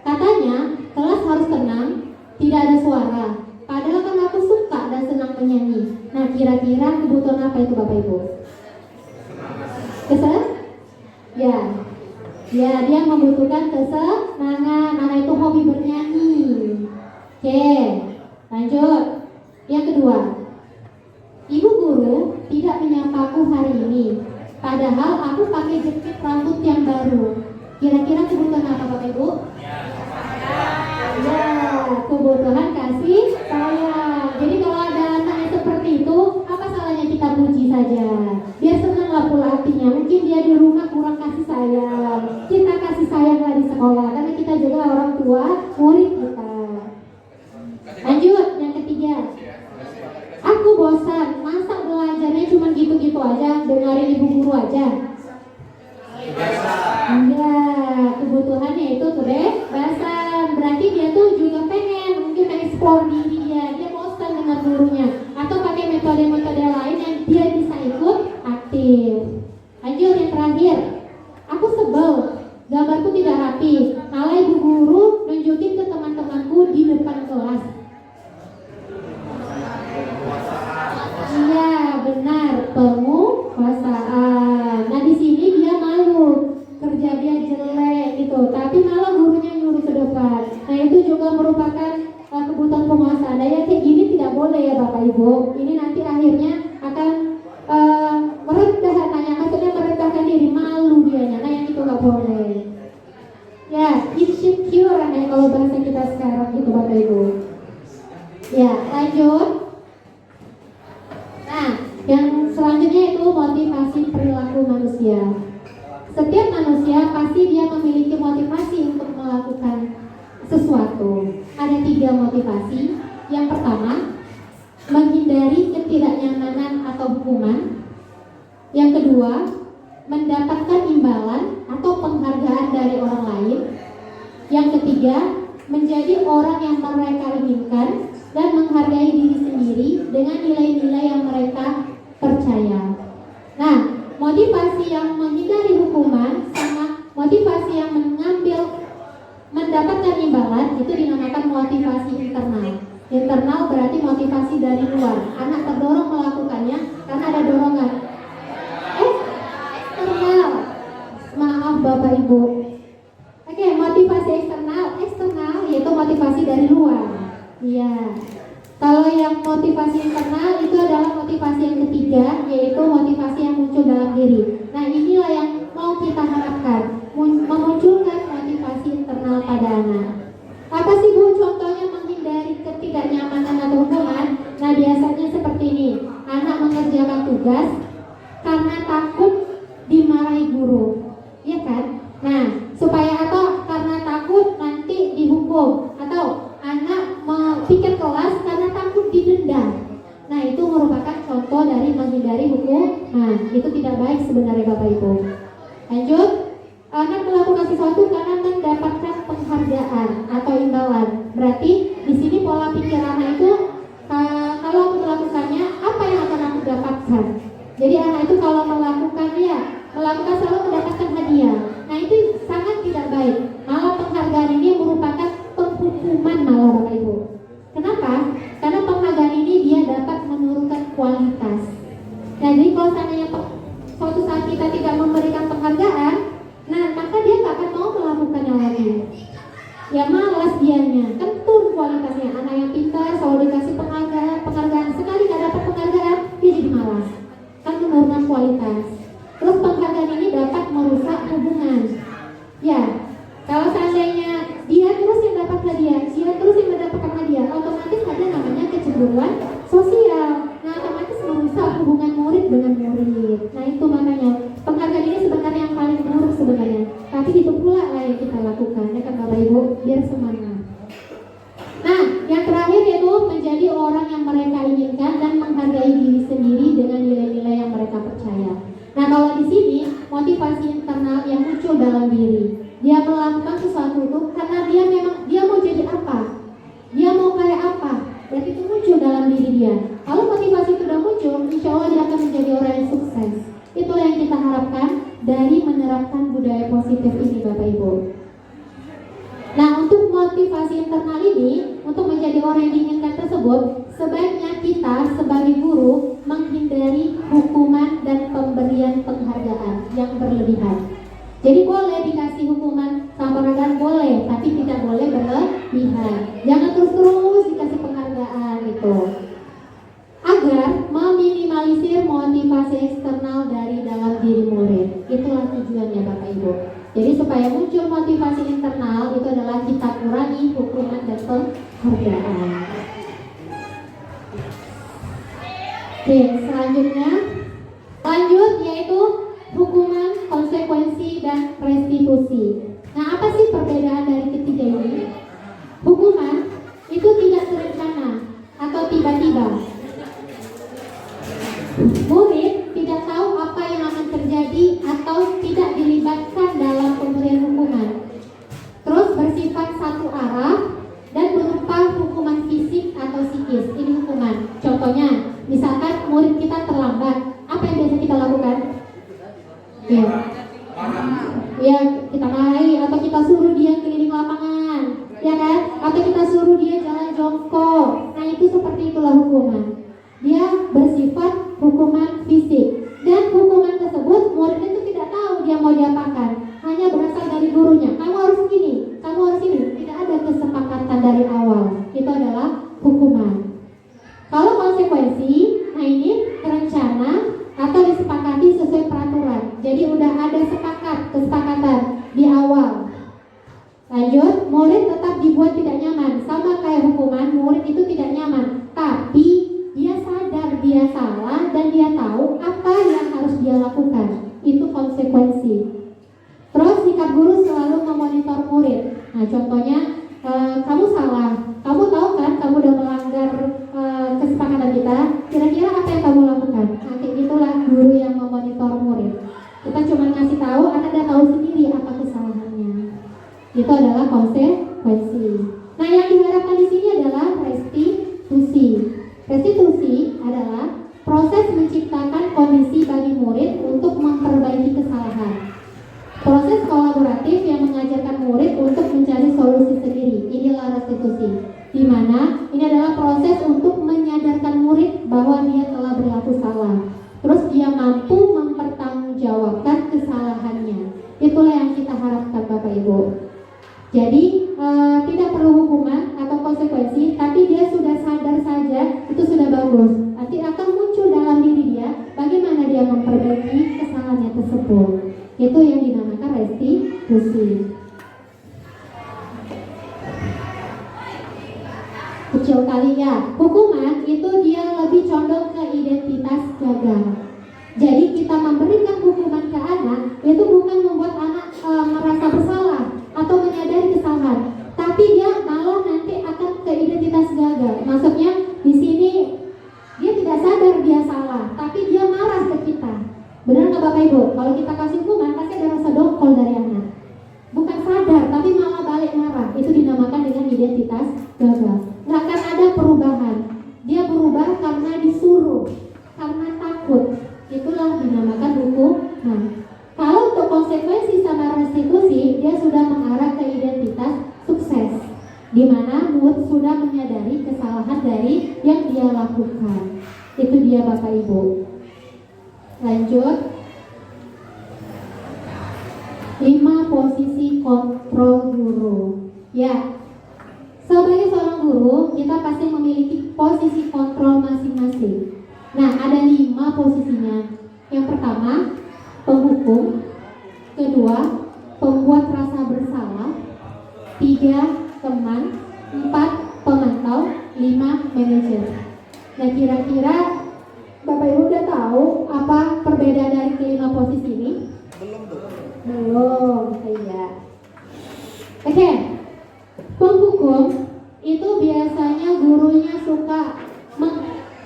Katanya, kelas harus tenang, tidak ada suara. Padahal kan aku suka dan senang menyanyi. Nah, kira-kira kebutuhan apa itu Bapak Ibu? Ya. Ya, dia membutuhkan kesenangan. Anak itu hobi bernyanyi. Oke, lanjut. Yang kedua, Ibu guru tidak menyapaku hari ini, padahal aku pakai jepit rambut yang baru. Kira-kira kebutuhan apa Bapak Ibu? Ya, kebutuhan kasih sayang. Jadi kalau ada anak yang seperti itu, apa salahnya kita puji saja? Biar senanglah pula hatinya. Mungkin dia di rumah kurang kasih sayang, kita kasih sayanglah di sekolah, karena kita juga orang tua murid kita. Lanjut, yang ketiga, aku bosan, masa belajarnya cuma gitu-gitu aja, dengerin ibu guru aja. Iya, kebutuhannya itu kebebasan. Berarti dia tuh juga pengen mungkin mengeksplor diri dia bosan dengan gurunya, atau pakai metode-metode lain yang dia bisa ikut aktif. Lanjut, yang terakhir, aku sebel, gambarku tidak rapi, malah ibu guru nunjukin ke teman-temanku di depan kelas. Iya, benar, penguasaan. Nah, di sini dia malu, kerja dia jelek gitu, tapi malah gurunya nyuruh ke depan. Nah, itu juga merupakan kebutuhan penguasaan. Nah, yang kayak gini tidak boleh ya Bapak Ibu. Ini nanti akhirnya akan merendahkan diri, malu dianya. Nah, yang itu nggak boleh. Ya, insecure kalau bahasa kita sekarang gitu Bapak Ibu. Ya, lanjut. Nah, yang selanjutnya itu motivasi perilaku manusia. Setiap manusia pasti dia memiliki motivasi untuk melakukan sesuatu. sesuatu. Ada 3 motivasi. Yang pertama, menghindari ketidaknyamanan atau hukuman. Yang kedua, mendapatkan imbalan atau penghargaan dari orang lain. Yang ketiga, menjadi orang yang mereka inginkan dan menghargai diri sendiri dengan nilai-nilai yang mereka percaya. Nah, motivasi yang menghindari hukuman sama motivasi yang mendapatkan imbalan itu dinamakan motivasi internal. Internal berarti motivasi dari luar. Anak terdorong melakukannya karena ada dorongan. Eksternal. Maaf Bapak Ibu. Oke, motivasi eksternal yaitu motivasi dari luar. Iya. Kalau yang motivasi internal itu adalah motivasi yang ketiga, yaitu motivasi yang muncul dalam diri. Nah, inilah yang mau kita harapkan, memunculkan motivasi internal pada anak. Apa sih Bu contohnya menghindari ketidaknyamanan atau hukuman? Nah, biasanya seperti ini. Anak mengerjakan tugas karena takut dimarahi guru. Iya kan? Nah, supaya atau karena takut nanti dihukum, atau anak pikir kelas karena takut didenda. Nah, itu merupakan contoh dari menghindari hukum. Nah, itu tidak baik sebenarnya Bapak Ibu. Lanjut. Anak melakukan sesuatu karena mendapatkan penghargaan atau imbalan. Berarti di sini pola pikir anak itu kalau aku melakukannya, apa yang akan aku dapatkan? Jadi anak itu kalau melakukan selalu mendapatkan hadiah. Nah, itu sangat tidak baik. Malah penghargaan ini merupakan penghukuman malah Bapak Ibu. Kenapa? Karena penghargaan ini dia dapat menurunkan kualitas. Jadi kalau seandainya suatu saat kita tidak memberikan penghargaan, nah maka dia nggak akan mau melakukannya lagi. Ya malas dianya, kan turun kualitasnya. Anak yang pintar selalu dikasih penghargaan, sekali nggak dapat penghargaan dia jadi malas. Kan menurunkan kualitas. Terus penghargaan ini dapat merusak hubungan. Ya, kalau seandainya dia terus yang dapat hadiah, dia terus yang mendapatkan hadiah, otomatis ada namanya kecemburuan sosial. Nah, otomatis merusak hubungan murid dengan murid. Nah, itu makanya penghargaan ini sebenarnya yang paling buruk sebenarnya. Tapi itu pula lah yang kita lakukan, ya kan Bapak Ibu, biar semangat. Nah, yang terakhir yaitu menjadi orang yang mereka inginkan dan menghargai diri sendiri dengan nilai-nilai yang mereka percaya. Nah, kalau di sini motivasi internal yang muncul dalam diri, dia melakukan sesuatu itu karena dia mau jadi apa, dia mau kayak apa, berarti itu muncul dalam diri dia. Kalau motivasi itu sudah muncul, insya Allah dia akan menjadi orang yang sukses. Itulah yang kita harapkan dari menerapkan budaya positif ini Bapak Ibu. Nah, untuk motivasi internal ini, untuk menjadi orang yang diinginkan tersebut, sebaiknya kita sebagai guru menghindari hukuman dan pemberian penghargaan yang berlebihan. Jadi boleh dikasih hukuman sama penghargaan boleh, tapi tidak boleh berlebihan. Jangan terus-terus dikasih penghargaan gitu. Agar meminimalisir motivasi eksternal dari dalam diri murid. Itulah tujuannya Bapak Ibu. Jadi supaya muncul motivasi internal itu adalah kita kurangi hukuman dan penghargaan. Oke, selanjutnya lanjut yaitu hukuman, konsekuensi, dan restitusi. Nah, apa sih perbedaan dari ketiga ini? Hukuman itu tidak terencana atau tiba-tiba. Murid tidak tahu apa yang akan terjadi atau tidak dilibatkan dalam pemberian hukuman. Terus bersifat satu arah dan berupa hukuman fisik atau psikis. Ini hukuman. Contohnya, misalkan murid kita terlambat, apa yang biasa kita lakukan? Ya, kita marahi atau kita suruh dia keliling lapangan, ya kan? Atau kita suruh dia jalan jongkok. Nah, itu seperti itulah hukuman. Dia bersifat hukuman fisik, dan hukuman tersebut murid itu tidak tahu dia mau diapakan, hanya berasal dari gurunya. Kamu harus gini, kamu harus ini. Tidak ada kesepakatan dari awal. Itu adalah hukuman. Kalau konsekuensi, nah ini terencana atau disepakati sesuai peraturan. Jadi udah ada kesepakatan di awal. Lanjut, murid tetap dibuat tidak nyaman. Sama kayak hukuman, murid itu tidak nyaman, tapi dia sadar dia salah dan dia tahu apa yang harus dia lakukan. Itu konsekuensi. Terus sikap guru selalu memonitor murid. Nah, contohnya kamu salah, kamu tahu kan kamu udah melanggar kesepakatan kita, kira-kira apa yang kamu lakukan? Nah, kayak gitulah guru yang memonitor murid. Kita cuma ngasih tahu, anak udah tahu sendiri apa kesalahannya. Itu adalah konsekuensi. Nah, yang diharapkan di sini adalah restitusi. Restitusi adalah proses menciptakan kondisi bagi murid untuk memperbaiki kesalahan. Proses kolaboratif yang mengajarkan murid untuk mencari solusi sendiri. Inilah restitusi. Di mana ini adalah proses untuk menyadarkan murid bahwa dia telah berlaku salah. Terus dia mampu mempertanggungjawabkan kesalahannya. Itulah yang kita harapkan Bapak Ibu. Jadi tidak perlu hukuman atau konsekuensi, tapi dia sudah sadar saja, itu sudah bagus. Nanti akan muncul dalam diri dia bagaimana dia memperbaiki kesalahannya tersebut. Itu yang dinamakan restitusi. Kecil kali ya. Hukuman itu dia lebih condong ke identitas gagal. Jadi kita memberikan hukuman ke anak itu bukan membuat anak merasa bersalah atau menyadari kesalahan, tapi dia malah nanti akan ke identitas gagal. Maksudnya di sini dia tidak sadar dia salah, tapi dia marah ke kita. Benar nggak Bapak Ibu? Kalau kita kasih hukuman pasti ada rasa dongkol dari anak. Bukan sadar, tapi malah balik marah. Itu dinamakan dengan identitas gagal. Nggak akan ada perubahan. Dia berubah karena disuruh, karena takut. Itulah dinamakan hukuman. Kalau untuk konsekuensi sama restitusi, dia sudah mengarah ke identitas sukses, di mana murid sudah menyadari kesalahan dari yang dia lakukan. Itu dia Bapak Ibu. Lanjut. 5 posisi kontrol guru. Ya, sebagai seorang guru kita pasti memiliki posisi kontrol masing-masing. Nah, ada 5 posisinya. Yang pertama, penghukum. Kedua, pembuat rasa bersalah. 3, teman. 4, pemantau. 5, manajer. Nah, kira-kira Bapak Ibu udah tahu apa perbedaan dari kelima posisi ini? Belum, iya. Oke, penghukum itu biasanya gurunya suka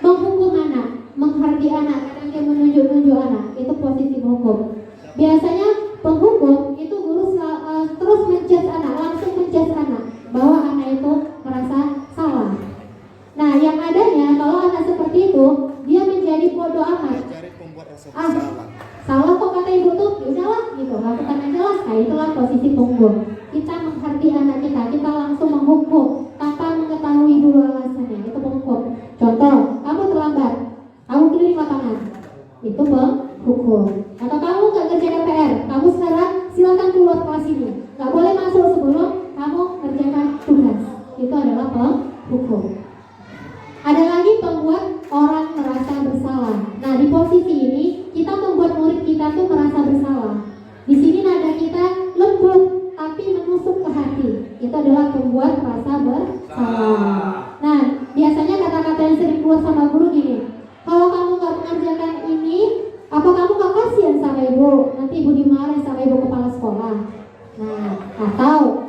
menghukum anak, menghardi anak, kadang dia menunjuk-nunjuk anak. Itu posisi penghukum. Biasanya penghukum itu guru terus menjudge anak, langsung menjudge anak bahwa anak itu merasa salah. Nah, yang adanya kalau anak seperti itu, dia menjadi bodoh amat. Salah kok kata ibu tuh, ya udahlah gitu, lakukan aja lah. Nah, itulah posisi penghukum. Kita menghardi anak kita langsung menghukum tanpa mengetahui dulu alasannya. Itu penghukum. Contoh, kamu terlambat, kamu keliling lapangan, itu penghukum. Atau kamu nggak kerjakan PR, kamu sekarang silakan keluar kelas ini, nggak boleh masuk sebelum kamu kerjakan tugas. Itu adalah penghukum. Ada lagi pembuat orang merasa bersalah. Nah, di posisi ini kita membuat murid kita tuh merasa bersalah. Di sini nada kita lembut tapi menusuk ke hati. Itu adalah pembuat merasa bersalah. Nah, biasanya kata-kata yang sering keluar sama guru gini, kalau kamu nggak mengerjakan ini, apa kamu nggak kasihan sama ibu? Nanti ibu dimarahin sama ibu kepala sekolah. Nah, atau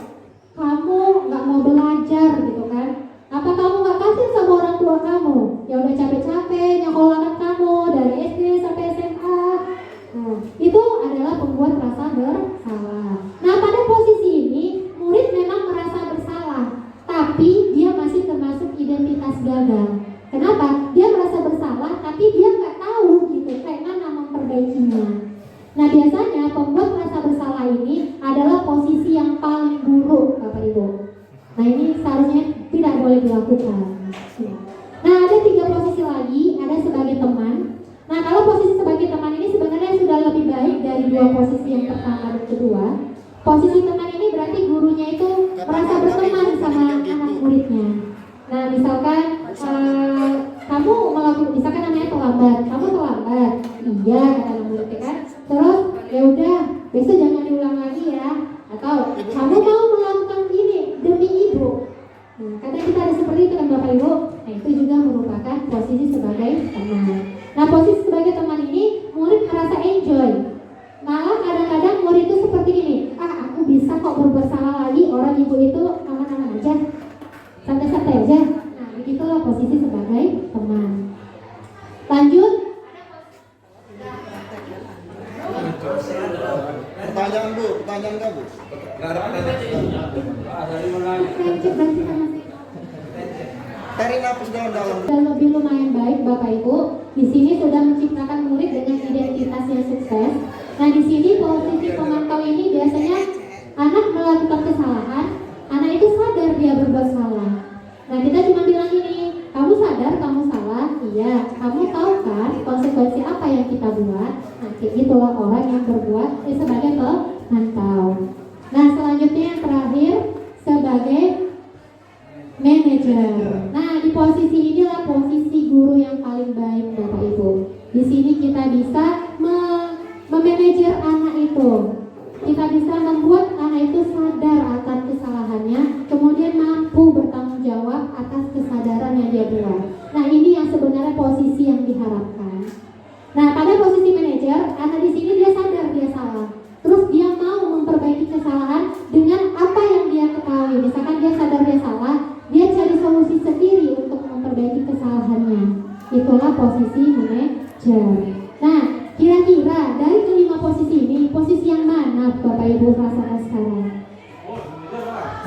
kamu nggak mau belajar gitu kan? Apa kamu nggak kasih sama orang tua kamu yang udah capek-capek nyekolahkan kamu dari SD sampai SMA? Nah, itu adalah pembuat rasa bersalah. Nah, pada posisi ini murid memang merasa bersalah, tapi dia masih termasuk identitas gagal. Kenapa? Dia merasa bersalah, tapi dia nggak tahu gitu kayak mana memperbaikinya. Nah, biasanya pembuat rasa bersalah ini adalah posisi yang paling buruk, Bapak Ibu. Nah, ini seharusnya tidak boleh dilakukan. Nah, ada 3 posisi lagi, ada sebagai teman. Nah, kalau posisi sebagai teman ini sebenarnya sudah lebih baik dari 2 posisi yang pertama dan kedua. Posisi teman ini berarti gurunya itu merasa berteman sama anak muridnya. Nah, misalkan kamu melakukan, misalkan namanya terlambat, kamu terlambat, iya kata anak muridnya kan. Terus ya udah, besok jangan diulang lagi ya. Atau kamu mau melakukan ini demi ibu. Nah, kadang kita ada seperti itu kan Bapak Ibu. Nah, itu juga merupakan posisi sebagai teman. Nah, posisi sebagai teman ini murid merasa enjoy. Malah kadang-kadang murid itu seperti ini, aku bisa kok berbuat salah lagi, orang ibu itu aman-aman aja. teman. Lanjut. Pertanyaan Bu, pertanyaan enggak Bu? Tarik nafas dalam-dalam. Dan lebih lumayan baik Bapak Ibu. Di sini sudah menciptakan murid dengan identitas yang sukses. Nah, di sini posisi pemantau ini biasanya anak melakukan kesalahan, anak itu sadar dia berbuat salah. Nah, kita cuma bilang gini, kamu sadar kamu salah? Iya. Kamu tahu kan konsekuensi apa yang kita buat? Nah, itulah orang yang berbuat sebagai pemantau. Nah, selanjutnya yang terakhir sebagai manajer. Nah, di posisi inilah posisi guru yang paling baik Bapak Ibu. Di sini kita bisa memanajer anak itu. Kita bisa membuat anak itu sadar akan kesalahannya, kemudian mampu bertanggung jawab atas kesadaran yang dia buat. Nah, ini yang sebenarnya posisi yang diharapkan. Nah, pada posisi manajer, anak di sini dia sadar dia salah. Terus dia mau memperbaiki kesalahan dengan apa yang dia ketahui. Misalkan dia sadar dia salah, dia cari solusi sendiri untuk memperbaiki kesalahannya. Itulah posisi manajer. Nah, kira-kira dari kelima posisi ini, posisi yang mana Bapak Ibu rasakan sekarang?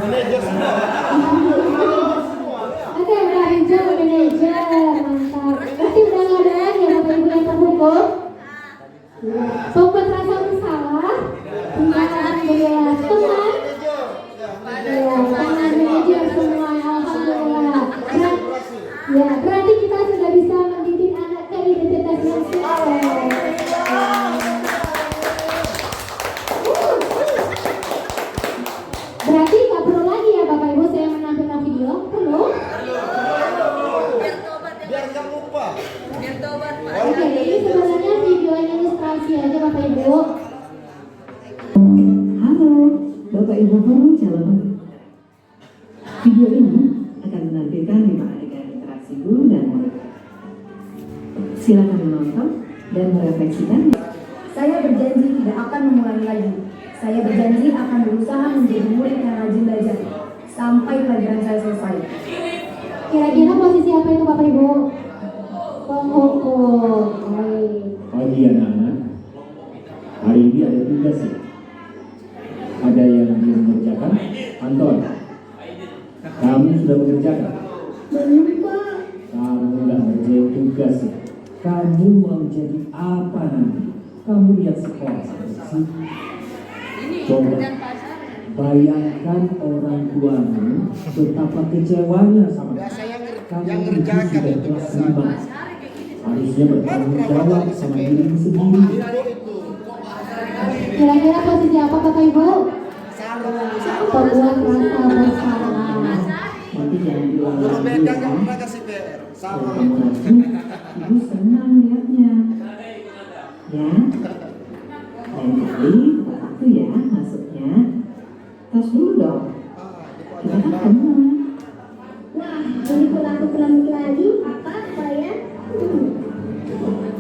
Manajer semua. Oke, manajer, mantap. Pasti mudah-mudahan ya Bapak Ibu yang terhukum. Sobat rasa bersalah, alhamdulillah. Teman, teman manajer semua, alhamdulillah. Ya, berarti kita sudah bisa mendidik anak ke identitas yang sukses. Berarti nggak perlu lagi ya Bapak Ibu saya menampilkan video? Perlu? Biar nggak lupa. Oke, ini sebenarnya video yang ilustrasi aja Bapak Ibu. Halo, Bapak Ibu guru calon. Video ini akan menampilkan 5 adegan interaksi guru dan murid. Silakan menonton dan merefleksikan. Saya berjanji tidak akan mengulangi lagi. Saya berjanji akan berusaha menjadi murid yang rajin belajar sampai pelajaran saya selesai. Kira-kira posisi apa itu Bapak Ibu? Penghukum. Baik. Pagi anak-anak, hari ini ada tugas ya. Ada yang belum mengerjakan? Anton, kamu sudah mengerjakan? Belum Pak. Kamu nggak ngerjain tugas ya. Kamu mau jadi apa nanti? Kamu lihat sekolah sih. Coba bayangkan orang tuamu betapa kecewanya sama kamu. yang ngerjakan sudah itu kelas 5. Harusnya bertanggung jawab sama dirimu sendiri. Kira-kira posisi apa Bapak Ibu? Pembuat rasa bersalah. Nanti jangan diulang Guru lagi BK ya. nggak pernah kasih PR. Kalau Sama. kamu rajin, Ibu senang lihatnya. Ya. Lain kali tepat waktu ya masuknya. Tos dulu dong. Kita kan teman. Wah, ini pun aku selamat lagi. Apa ya?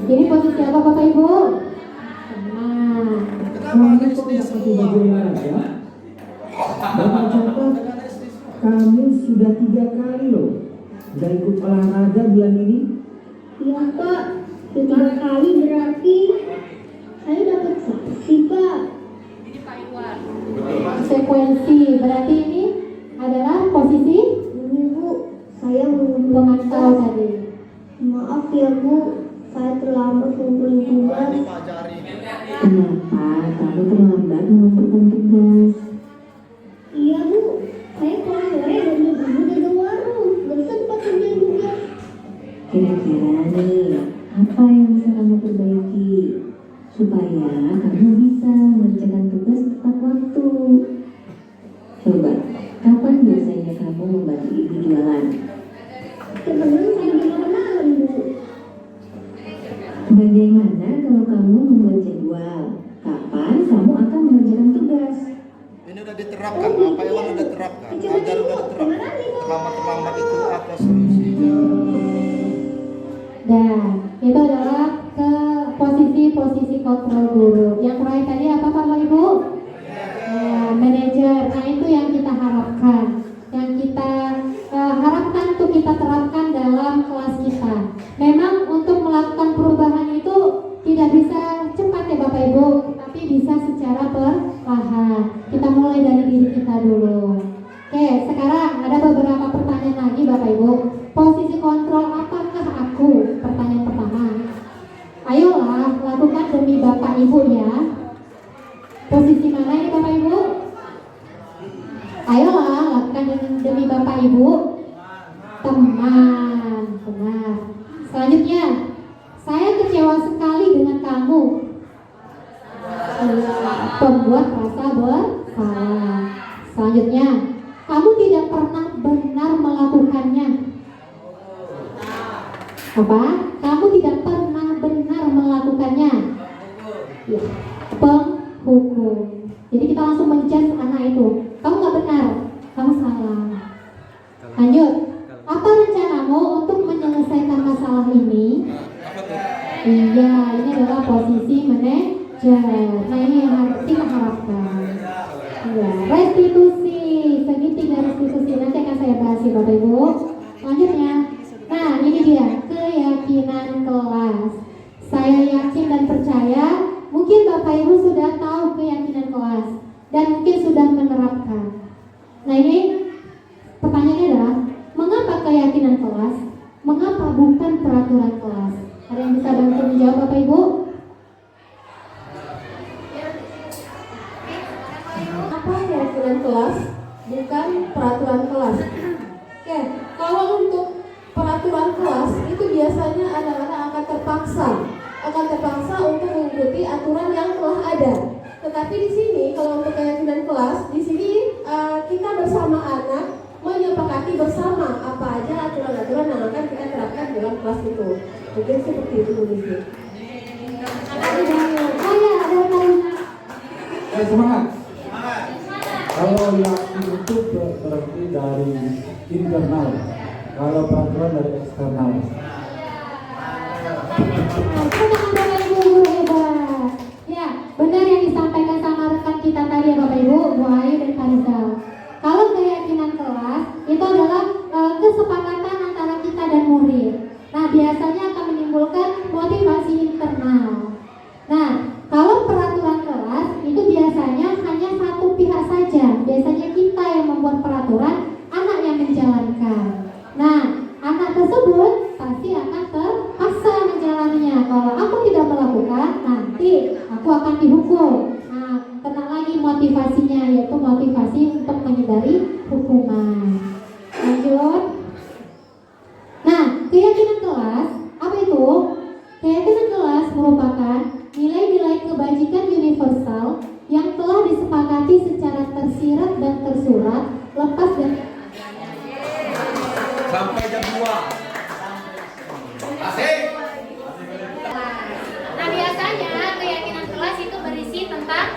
Ini posisi apa Bapak Ibu? Tenang. Kenapa ada Kamu kok SD nggak pakai semua? baju olahraga? Bapak catat, kamu sudah 3 kali loh nggak ikut olahraga bulan ini. Iya Pak, 3 kali berarti saya dapat saksi Pak. Sekuensi. Berarti ini adalah posisi Ini Bu, saya mau pemantau tadi. Maaf ya Bu, saya terlambat ngumpulin tugas. Dipelajari. Kenapa kamu terlambat mengumpulkan tugas? Iya Bu, saya pulang sore dan ibu jaga warung. Gak sempat kerjain tugas. Kira-kira nih, apa yang bisa kamu perbaiki supaya kamu bisa mengerjakan tugas tepat waktu? Coba, kapan biasanya kamu membantu ibu jualan? Sebenarnya saya di malam Bu. Bagaimana kalau kamu membuat jadwal? Kapan kamu akan mengerjakan tugas? Ini udah diterapkan, apa yang udah diterapkan, agar udah diterapkan. Terlambat itu apa solusinya? Dan itu adalah ke posisi kontrol guru. Yang terakhir tadi apa Bapak Ibu? Manajer. Nah itu yang kita harapkan, yang kita harapkan untuk kita terapkan dalam kelas kita. Ibu? Teman. Benar. Selanjutnya, saya kecewa sekali dengan kamu. Pembuat rasa bersalah. Selanjutnya, kamu tidak pernah benar melakukannya. Apa? Kamu tidak pernah benar melakukannya. Ya. Penghukum. Jadi kita langsung menjudge anak itu. Kamu nggak benar, kamu salah. Lanjut. Apa rencanamu untuk menyelesaikan masalah ini? Iya, ini adalah posisi manajer. Nah, ini yang harus kita harapkan. Ya, restitusi, segitiga restitusi. Nanti akan saya bahas ya Bapak Ibu. Selanjutnya, nah ini dia keyakinan kelas. Saya yakin dan percaya mungkin Bapak Ibu sudah tahu keyakinan kelas dan mungkin sudah menerapkan. Nah ini pertanyaannya adalah mengapa keyakinan kelas? Mengapa bukan peraturan kelas? Ada yang bisa bantu menjawab Bapak Ibu? Apa keyakinan kelas bukan peraturan kelas? Oke, kalau untuk peraturan kelas itu biasanya anak-anak akan terpaksa untuk mengikuti aturan yang telah ada. Tetapi di sini kalau untuk keyakinan kelas, di sini kita bersama anak menyepakati bersama apa aja aturan-aturan yang akan kita terapkan dalam kelas itu. Mungkin seperti itu begitu. Semangat. Kalau yakin itu berarti dari internal, kalau peraturan dari eksternal. Ya, benar yang disampaikan sama rekan kita tadi ya Bapak Ibu, Bu Ayu dan Farizal. Kalau keyakinan kelas itu adalah kesepakatan antara kita dan murid. Nah, biasanya akan menimbulkan motivasi internal. Nah, kalau peraturan kelas itu biasanya hanya satu pihak saja. Biasanya kita yang membuat peraturan, anak yang menjalankan. Nah, anak tersebut pasti akan terpaksa menjalaninya. Kalau aku tidak melakukan, nanti aku akan dihukum. Nah, kena lagi motivasinya, yaitu motivasi untuk menghindari hukuman. Lanjut. Nah, keyakinan kelas, apa itu? Keyakinan kelas merupakan nilai-nilai kebajikan universal yang telah disepakati secara tersirat dan tersurat, lepas dari sampai jam 2. Asik. Nah, biasanya keyakinan kelas itu berisi tentang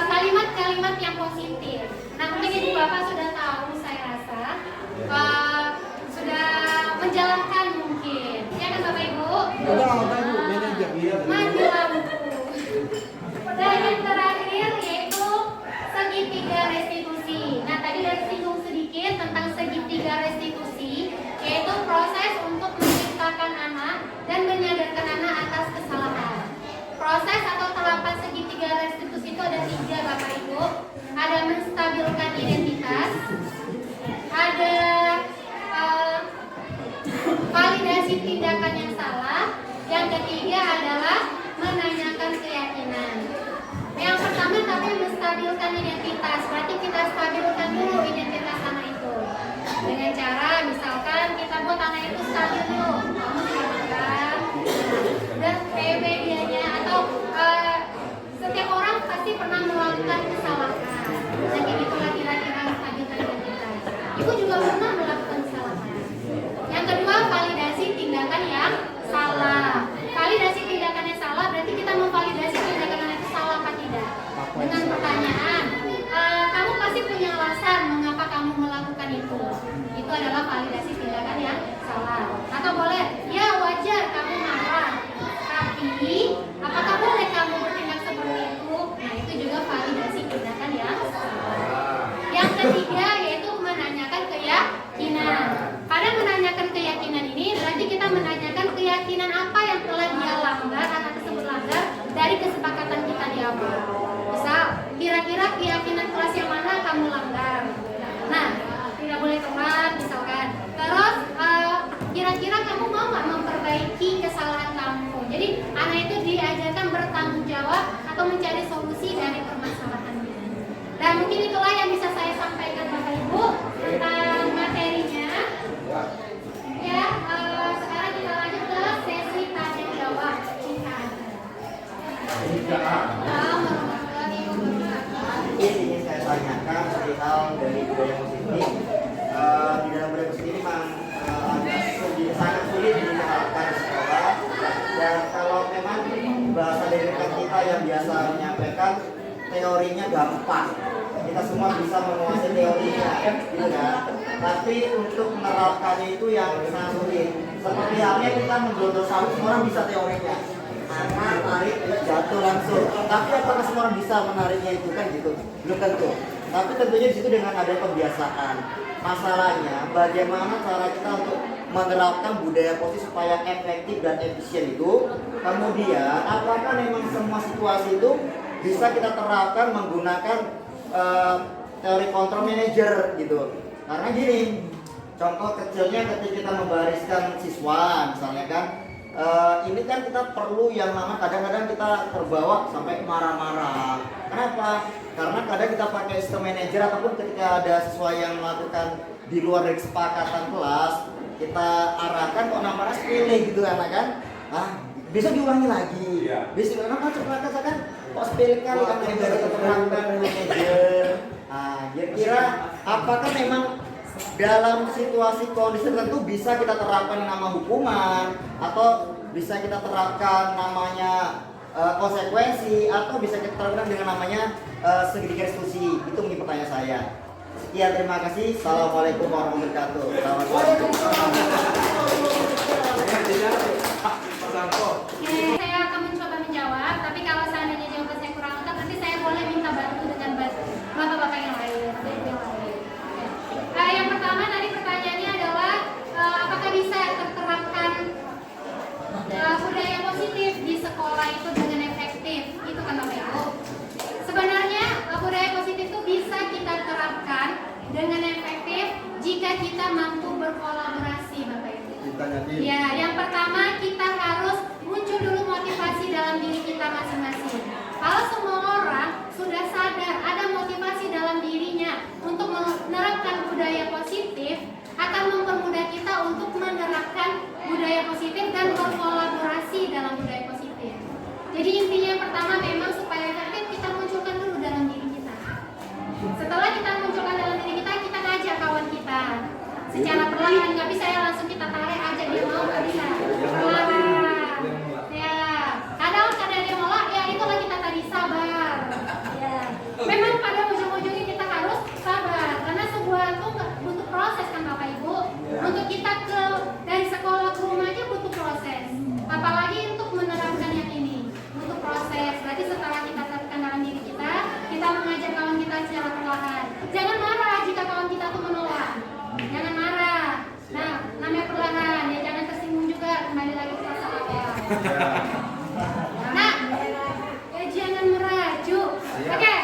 kalimat-kalimat yang positif. Nah, mungkin Ibu Bapak sudah tahu, saya rasa sudah menjalankan mungkin. Ya kan Bapak Ibu? Maju lampu. Dan yang terakhir yaitu segitiga restitusi. Nah, tadi udah singgung sedikit tentang segitiga restitusi, yaitu proses untuk menciptakan anak dan menyadarkan anak atas kesalahan. Proses atau tahapan segitiga restitusi itu ada 3 Bapak Ibu. Ada menstabilkan identitas, ada validasi tindakan yang salah, yang ketiga adalah menanyakan keyakinan. Yang pertama tapi menstabilkan identitas, berarti kita stabilkan dulu identitas anak itu dengan cara misalkan kita buat anak itu stabil dulu, kamu silakan dan PB dianya atau setiap orang pasti pernah melakukan kesalahan. Nah begitulah kira-kira menstabilkan identitas. Ibu juga pernah melakukan kesalahan. Yang kedua validasi tindakan yang salah. Validasi tindakan yang salah berarti kita memvalidasi tindakan anak itu salah apa tidak dengan pertanyaan, kamu pasti punya alasan mengapa kamu melakukan itu. Itu adalah validasi tindakan yang salah. Atau boleh, ya wajar kamu marah, tapi apakah boleh kamu bertindak seperti itu? Nah itu juga validasi tindakan yang salah. Yang ketiga yaitu menanyakan keyakinan. Pada menanyakan keyakinan ini berarti kita menanyakan keyakinan apa yang telah dia langgar, anak tersebut langgar dari kesepakatan kita di awal. Misal, kira-kira keyakinan kelas yang mana kamu langgar? Nah, tidak boleh telat misalkan. Terus, kira-kira kamu mau nggak memperbaiki kesalahan kamu? Jadi, anak itu diajarkan bertanggung jawab atau mencari solusi dari permasalahannya. Dan mungkin itulah yang bisa saya sampaikan Bapak teorinya gampang, kita semua bisa menguasai teorinya, gitu kan. Tapi untuk menerapkannya itu yang sangat sulit. Seperti halnya kita menggelodor sawit, semua orang bisa teorinya, tarik jatuh langsung. Tapi apakah semua orang bisa menariknya itu kan gitu? Belum tentu. Tapi tentunya di situ dengan ada pembiasaan. Masalahnya bagaimana cara kita untuk menerapkan budaya positif supaya efektif dan efisien itu. Kemudian apakah memang semua situasi itu bisa kita terapkan menggunakan teori control manager gitu. Karena gini, contoh kecilnya ketika kita membariskan siswa misalnya kan, ini kan kita perlu yang namanya kadang-kadang kita terbawa sampai marah-marah. Kenapa? Karena kadang kita pakai sistem manajer ataupun ketika ada siswa yang melakukan di luar dari kesepakatan kelas, kita arahkan kok namanya sepele gitu anak kan. Bisa diulangi lagi. Bisa kenapa coba katakan kok sepele kali kan dari keterangkan manajer. Kira-kira apakah memang dalam situasi kondisi tertentu bisa kita terapkan nama hukuman atau bisa kita terapkan namanya konsekuensi atau bisa kita terapkan dengan namanya segitiga restitusi? Itu mungkin pertanyaan saya. Sekian, terima kasih. Assalamualaikum warahmatullahi wabarakatuh. Saya akan mencoba menjawab, tapi kalau seandainya jawaban saya kurang lengkap, nanti saya boleh minta bantu dengan bapak-bapak yang lain. Yang pertama tadi pertanyaannya adalah apakah bisa terterapkan budaya positif di sekolah itu dengan efektif? Itu kan Bapak Ibu. Sebenarnya budaya positif itu bisa kita terapkan dengan efektif jika kita mampu berkolaborasi, Bapak Ibu. Ya, yang pertama kita harus muncul dulu motivasi dalam diri kita masing-masing. Kalau semua orang sudah sadar ada motivasi dalam dirinya untuk menerapkan budaya positif, akan mempermudah kita untuk menerapkan budaya positif dan berkolaborasi dalam budaya positif. Jadi intinya yang pertama memang supaya efektif kita munculkan dulu dalam diri kita. Setelah kita munculkan dalam diri kita, kita ngajak kawan kita secara perlahan, nggak bisa ya langsung kita tarik aja dia mau, nggak bisa. Perlahan. Ya, kadang dia nolak, ya itulah kita tadi sabar. Ya, memang pada ujung-ujungnya kita harus sabar karena sebuah itu butuh proses kan Bapak Ibu. Untuk kita dari sekolah ke rumah aja butuh proses. Apalagi untuk menerapkan yang ini butuh proses. Berarti setelah kita terapkan dalam diri kita mengajak kawan kita secara perlahan. Jangan marah jika kawan kita tuh menolak. Jangan marah. Nah, namanya perlahan ya, jangan tersinggung juga, kembali lagi ke rasa apa. Nah, ya jangan merajuk. Oke,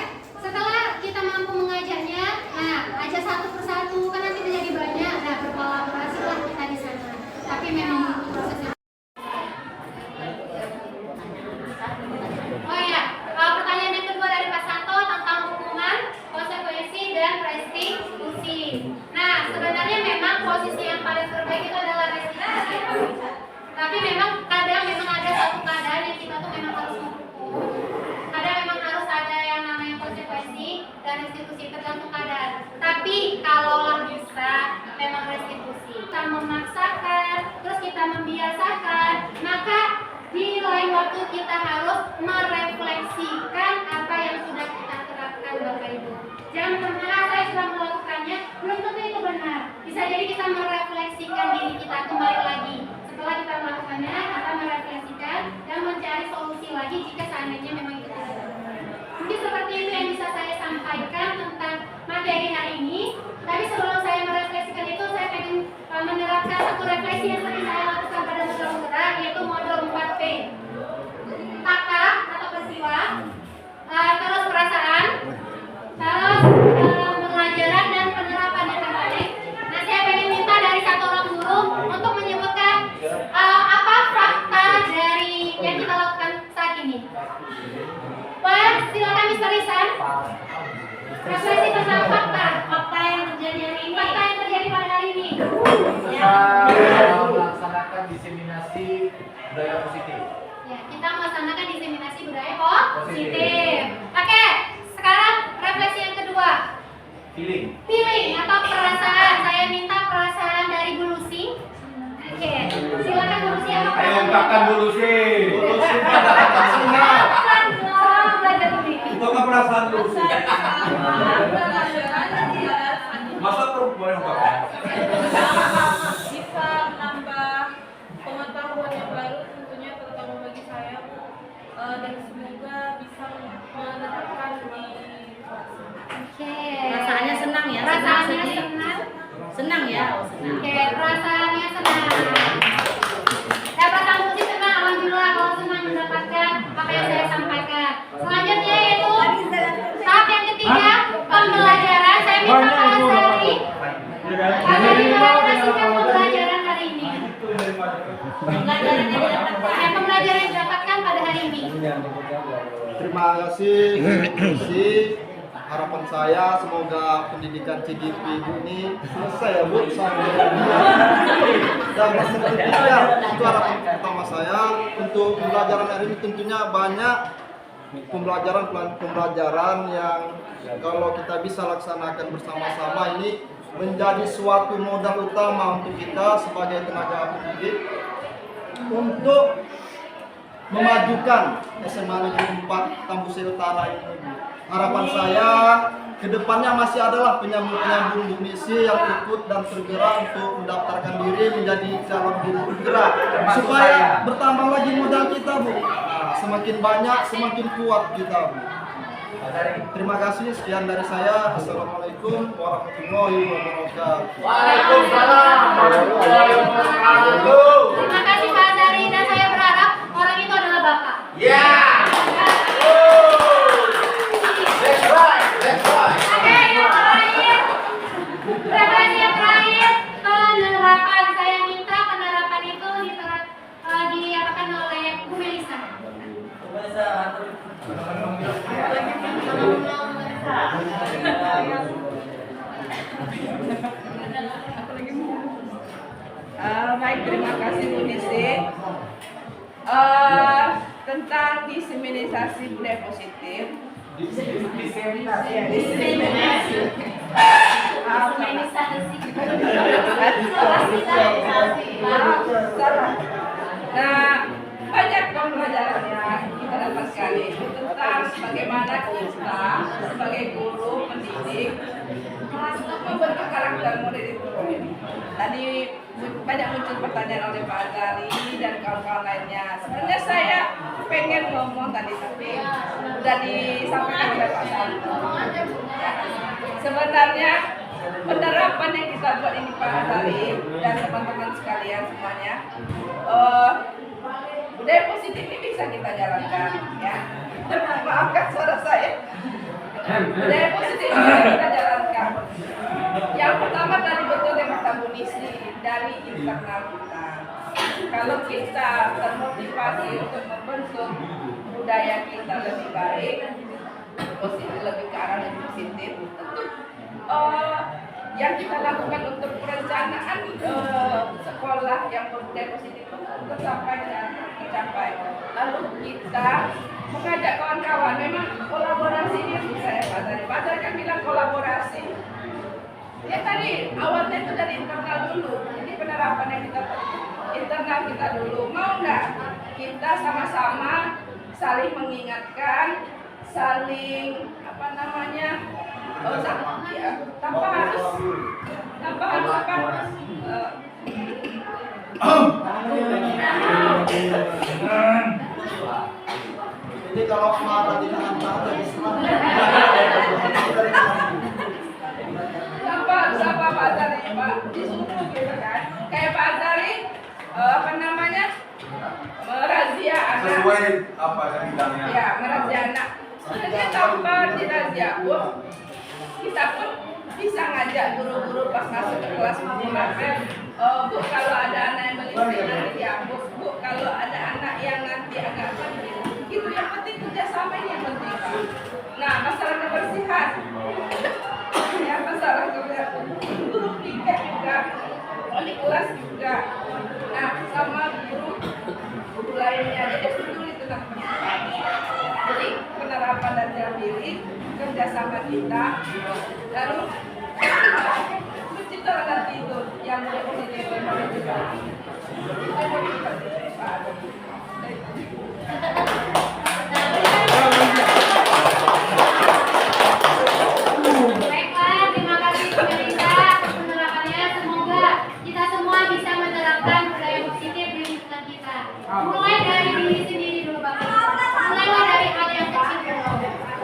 setelah kita mampu mengajaknya, nah aja satu persatu kan nanti menjadi banyak. Nah, berkolaborasi lah kita di sana. Tapi memang butuh prosesnya. Oh ya, pertanyaan yang kedua dari Pak Santo tentang hukuman, konsekuensi dan restitusi. Nah, sebenarnya memang posisi yang paling terbaik itu adalah restitusi. Tapi memang kadang memang ada satu keadaan yang kita tuh memang harus menghukum. Kadang memang harus ada yang namanya konsekuensi dan restitusi, tergantung keadaan. Tapi kalaulah bisa memang restitusi. Kita memaksakan, terus kita membiasakan, maka di lain waktu kita harus merefleksikan apa yang sudah kita terapkan Bapak Ibu. Jangan pernah saya sudah melakukannya, belum tentu itu benar. Bisa jadi kita merefleksikan diri kita kembali lagi. Setelah kita melakukannya, kita merefleksikan dan mencari solusi lagi jika seandainya memang itu tidak benar. Mungkin seperti itu yang bisa saya sampaikan tentang materi hari ini. Tapi sebelum saya merefleksikan itu, saya ingin menerapkan satu refleksi yang sering saya lakukan pada mudra-mudra, yaitu modul 4P. Fakta atau peristiwa, terus perasaan, terus pembelajaran dan penerapan yang terbaik. Nah, saya ingin minta dari satu orang guru untuk menyebutkan apa fakta dari yang kita lakukan saat ini. Pak, silakan Mr. Risan. Refleksi tentang fakta yang terjadi hari ini. Fakta yang terjadi pada hari ini. Melaksanakan diseminasi budaya positif. Ya, kita melaksanakan diseminasi budaya positif. Oke, sekarang refleksi yang kedua. Feeling atau perasaan. Saya minta perasaan dari Bu Lucy. Oke, silakan Bu Lucy. Ayo ungkapkan Bu Lucy. Belajar Untuk perasaan Senang ya? Senang. Oke, perasaannya senang. Saya perasaan positif senang, alhamdulillah kalau senang mendapatkan apa yang saya sampaikan. Selanjutnya yaitu tahap yang ketiga, pembelajaran. Saya minta Pak Azari merepresentasikan pembelajaran hari ini. Pembelajaran yang didapatkan pada hari ini. Terima kasih. Harapan saya semoga pendidikan CGP ini selesai ya Bu sampai dan bersertifikat. Itu harapan pertama saya. Untuk pembelajaran hari ini tentunya banyak pembelajaran yang kalau kita bisa laksanakan bersama-sama ini menjadi suatu modal utama untuk kita sebagai tenaga pendidik untuk memajukan SMA Negeri 4 Tambusai Utara ini. Harapan saya kedepannya masih adalah penyambung-penyambung Bu Misi yang ikut dan tergerak untuk mendaftarkan diri menjadi calon guru bergerak supaya bertambah lagi modal kita Bu. Nah, semakin banyak semakin kuat kita Bu. Terima kasih, sekian dari saya. Assalamualaikum warahmatullahi wabarakatuh. Waalaikumsalam warahmatullahi wabarakatuh. Terima kasih Pak Azari dan saya berharap orang itu adalah Bapak. Oke, yang terakhir, referensi yang terakhir, penerapan. Saya minta penerapan itu diapakan oleh Bu Melisa. Baik, terima kasih Bu Nisi. Tentang diseminisasi budaya positif. Nah, banyak pembelajaran yang kita dapatkan itu tentang bagaimana kita sebagai guru pendidik membentuk karakter murid itu. Tadi banyak muncul pertanyaan oleh Pak Azari dan kawan-kawan lainnya. Sebenarnya saya pengen ngomong tadi tapi sudah disampaikan oleh Pak Azari. Sebenarnya penerapan yang kita buat ini Pak Azari dan teman-teman sekalian semuanya, budaya positif ini bisa kita jalankan, ya. Maafkan suara saya. Budaya positif ini bisa kita jalankan. Yang pertama tadi betul yang kata Bu Nisi dari internal kita. Kalau kita termotivasi untuk membentuk budaya kita lebih baik, positif lebih ke arah yang positif, tentu yang kita lakukan untuk perencanaan sekolah yang berbudaya positif tercapai dan tercapai. Lalu kita mengajak kawan-kawan, memang kolaborasi ini bisa ya Pak Azari. Pak Azari kan bilang kolaborasi. Ya tadi awalnya itu dari internal dulu. Jadi penerapan yang kita internal kita dulu. Mau nggak kita sama-sama saling mengingatkan, saling apa namanya? Tanpa harus apa? Jadi kalau marah di antara jadi senang. Siapa Pak Azari Pak disuruh gitu kan? Kayak Pak Azari apa namanya? Merazia anak. Sesuai apa yang bilangnya? Ya, merazia anak. Sebenarnya tanpa dirazia pun kita pun bisa ngajak guru-guru pas masuk ke kelas menggunakan Bu, kalau ada anak yang berisik nanti ya Bu, kalau ada anak yang nanti agak penting itu yang penting kerjasama ini yang penting Pak. Nah, masalah kebersihan ya, masalah kebersihan guru piket juga, wali kelas juga, nah sama guru lainnya, jadi peduli tentang kebersihan. Jadi penerapan dan diri kerjasama kita, lalu menciptakan nanti itu yang positif dan juga. Baiklah, terima kasih Bu Melisa atas penerapannya. Semoga kita semua bisa menerapkan budaya positif di lingkungan kita. Mulai dari diri sendiri dulu Bapak. Mulailah dari hal yang kecil dulu.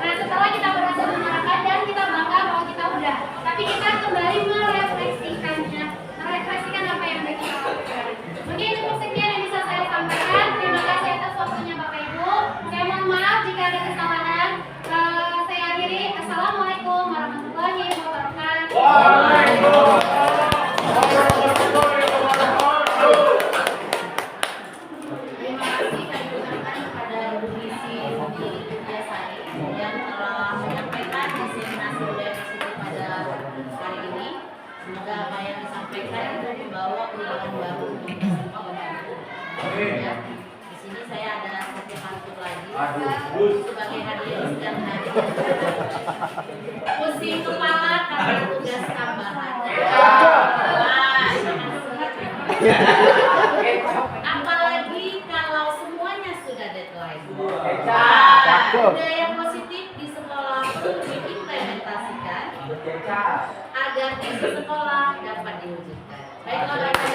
Nah, setelah kita berhasil menerapkan dan kita bangga bahwa kita udah, tapi kita kembali merefleksikannya membawa undangan baru untuk ya. Di sini saya ada satu kartu lagi sebagai hadiah setiap hari. Pusing kepala karena tugas tambahan. Apalagi kalau semuanya sudah deadline. Budaya positif di sekolah perlu diimplementasikan agar isi sekolah dapat diwujudkan. Baiklah Bapak.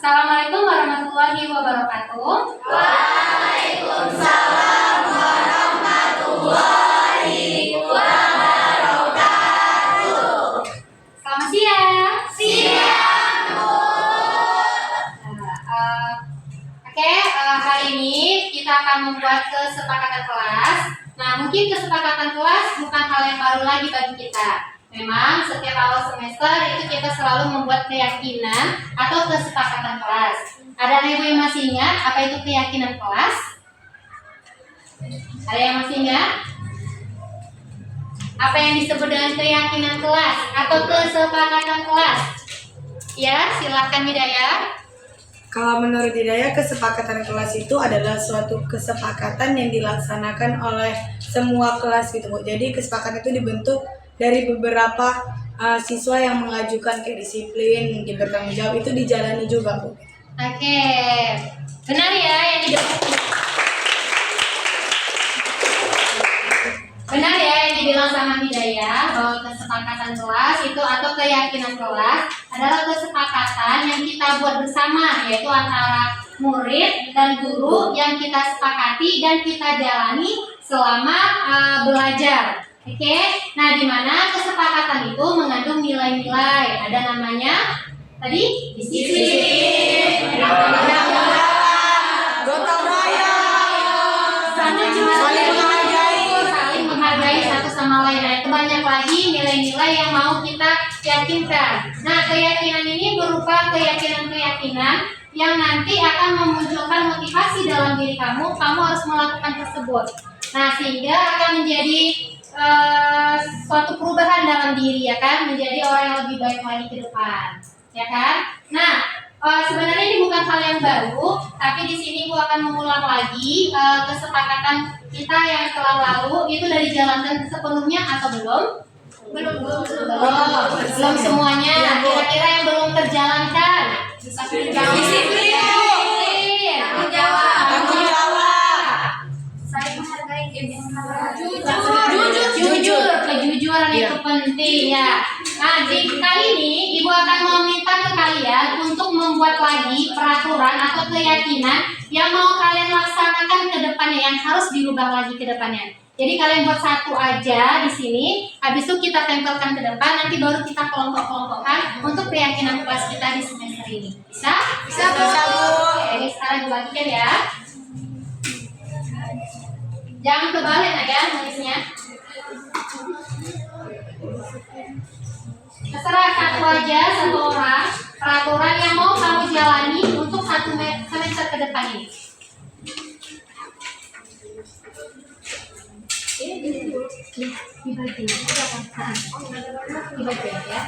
Assalamualaikum warahmatullahi wabarakatuh. Waalaikumsalam warahmatullahi wabarakatuh. Selamat siang. Siang, Bu. Hari ini kita akan membuat kesepakatan kelas. Nah, mungkin kesepakatan kelas bukan hal yang baru lagi bagi kita. Memang setiap awal semester itu kita selalu membuat keyakinan atau kesepakatan kelas. Ada ibu yang masih ingat apa itu keyakinan kelas? Ada yang masih ingat? Apa yang disebut dengan keyakinan kelas atau kesepakatan kelas? Ya, silakan Hidayah. Kalau menurut Hidayah, kesepakatan kelas itu adalah suatu kesepakatan yang dilaksanakan oleh semua kelas gitu, Bu. Jadi kesepakatan itu dibentuk dari beberapa siswa yang mengajukan kedisiplin, mungkin bertanggung jawab, itu dijalani juga, Bu. Oke, benar ya yang benar ya yang dibilang sama Hidayah bahwa kesepakatan kelas itu atau keyakinan kelas adalah kesepakatan yang kita buat bersama, yaitu antara murid dan guru yang kita sepakati dan kita jalani selama belajar. Oke, nah di mana kesepakatan itu mengandung nilai-nilai. Ada namanya tadi disiplin, gotong royong, saling menghargai satu sama lain. Nah, itu banyak lagi nilai-nilai yang mau kita yakinkan. Nah, keyakinan ini berupa keyakinan-keyakinan yang nanti akan memunculkan motivasi dalam diri kamu. Kamu harus melakukan tersebut. Nah, sehingga akan menjadi suatu perubahan dalam diri, ya kan, menjadi orang yang lebih baik lagi ke depan, ya kan. Nah, Sebenarnya ini bukan hal yang baru, tapi di sini Ibu akan mengulang lagi kesepakatan kita yang telah lalu. Itu dari jalankan sebelumnya atau belum? Belum semuanya. Kira-kira yang belum terjalankan? Disiplin. Tanggung jawab. Saya menghargai jujur. Kejujuran itu penting ya. Nah, kali ini Ibu akan meminta ke kalian untuk membuat lagi peraturan atau keyakinan yang mau kalian laksanakan ke depannya, yang harus dirubah lagi ke depannya. Jadi kalian buat satu aja di sini, habis itu kita tempelkan ke depan, nanti baru kita kelompok-kelompokkan untuk keyakinan kelas kita di semester ini. Bisa? Bisa, Bu. Jadi sekarang dibagikan ya. Jangan kebalik ya nulisnya. Terserah satu aja, satu orang, peraturan yang mau kamu jalani untuk satu semester ke depan ini. Dibagi ya.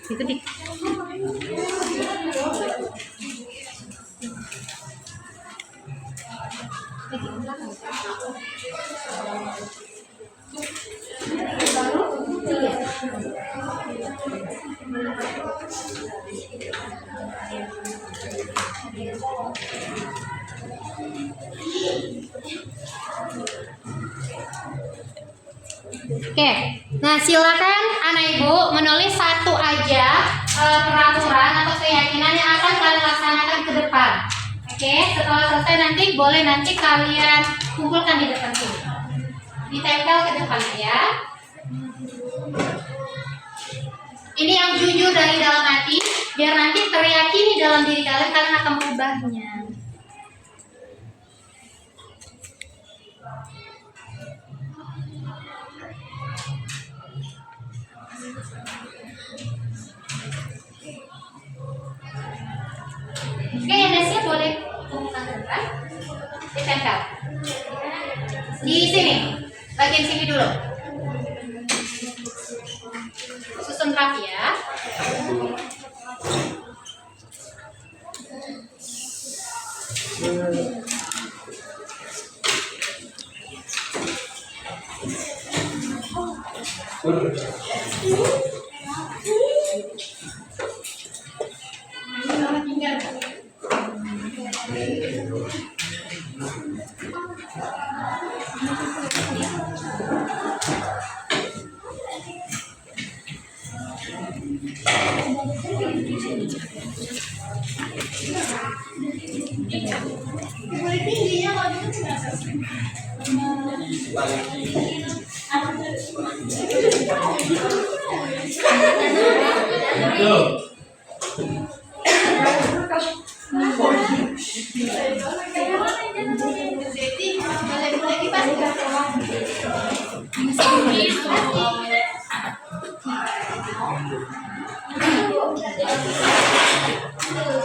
Itu di. Oke, nah silakan anak ibu menulis satu aja peraturan atau keyakinan yang akan kalian laksanakan ke depan. Oke, setelah selesai nanti boleh nanti kalian kumpulkan di depan sini, ditempel ke depannya ya. Ini yang jujur dari dalam hati, biar nanti teryakini dalam diri kalian, kalian akan mengubahnya. Oke, yang udah siap boleh kumpulkan ke depan, ditempel di sini, bagian sini dulu. Susun rapi ya.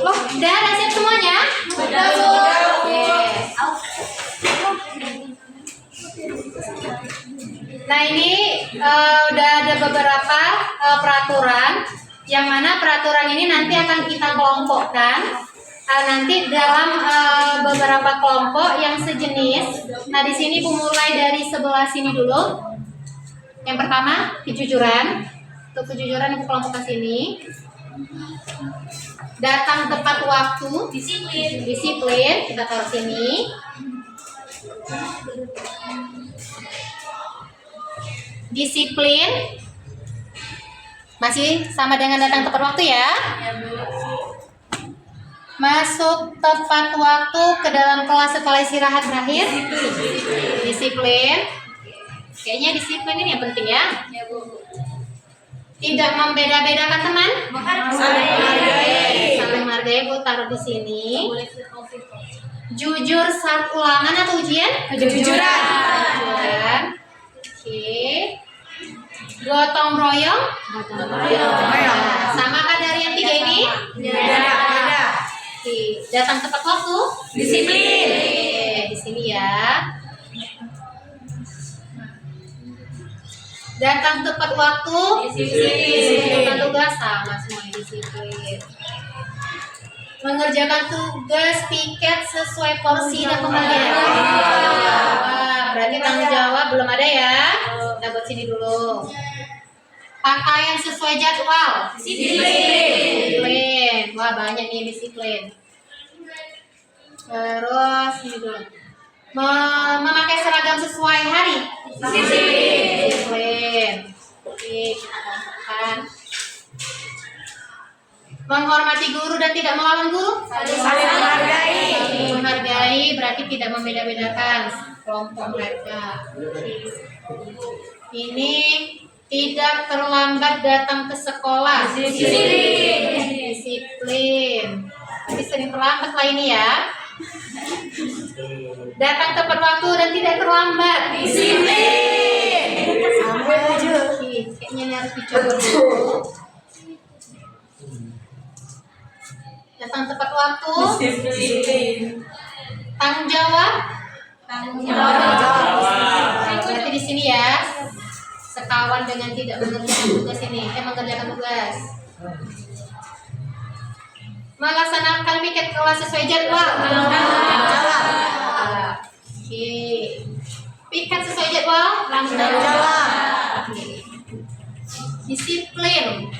Loh, udah siap semuanya? Udah, Bu. Nah ini udah ada beberapa peraturan, yang mana peraturan ini nanti akan kita kelompokkan nanti dalam beberapa kelompok yang sejenis. Nah di sini mulai dari sebelah sini dulu. Yang pertama kejujuran. Untuk kejujuran Ibu kelompok ke sini. Datang tepat waktu, disiplin kita taruh sini. Disiplin masih sama dengan datang tepat waktu ya. Masuk tepat waktu ke dalam kelas setelah istirahat berakhir. Disiplin. Kayaknya disiplin ini yang penting ya. Tidak membeda-bedakan teman. Saling menghargai. Bu taruh di sini. Jujur saat ulangan atau ujian? Kejujuran. Oke. Gotong royong. Samakah dari yang tiga ini? Beda. Oke. Datang tepat waktu. Disiplin. Di sini ya. Datang tepat waktu. Disiplin. Tugas sama semua disiplin. Mengerjakan tugas piket sesuai porsi dan pembagian. Wah, berarti tanggung jawab belum ada ya. Kita buat sini dulu. Pakaian sesuai jadwal. Disiplin. Wah, banyak nih disiplin. Terus ini dulu. Memakai seragam sesuai hari. Disiplin. Oke, kita lakukan. Menghormati guru dan tidak melawan guru. Saling menghargai. Menghargai berarti tidak membeda-bedakan kelompok mereka. Ini tidak terlambat datang ke sekolah. Disiplin. Tapi sering terlambat lah ini ya. Datang tepat waktu dan tidak terlambat. Disiplin. Sama aja. Kayaknya ini harus dicoba dulu. Datang tepat waktu. Disiplin. Tanggung jawab. Berarti di sini ya. Sekawan dengan tidak mengerjakan tugas ini. Mengerjakan tugas. Melaksanakan piket kelas sesuai jadwal. Oke. Piket sesuai jadwal. Disiplin.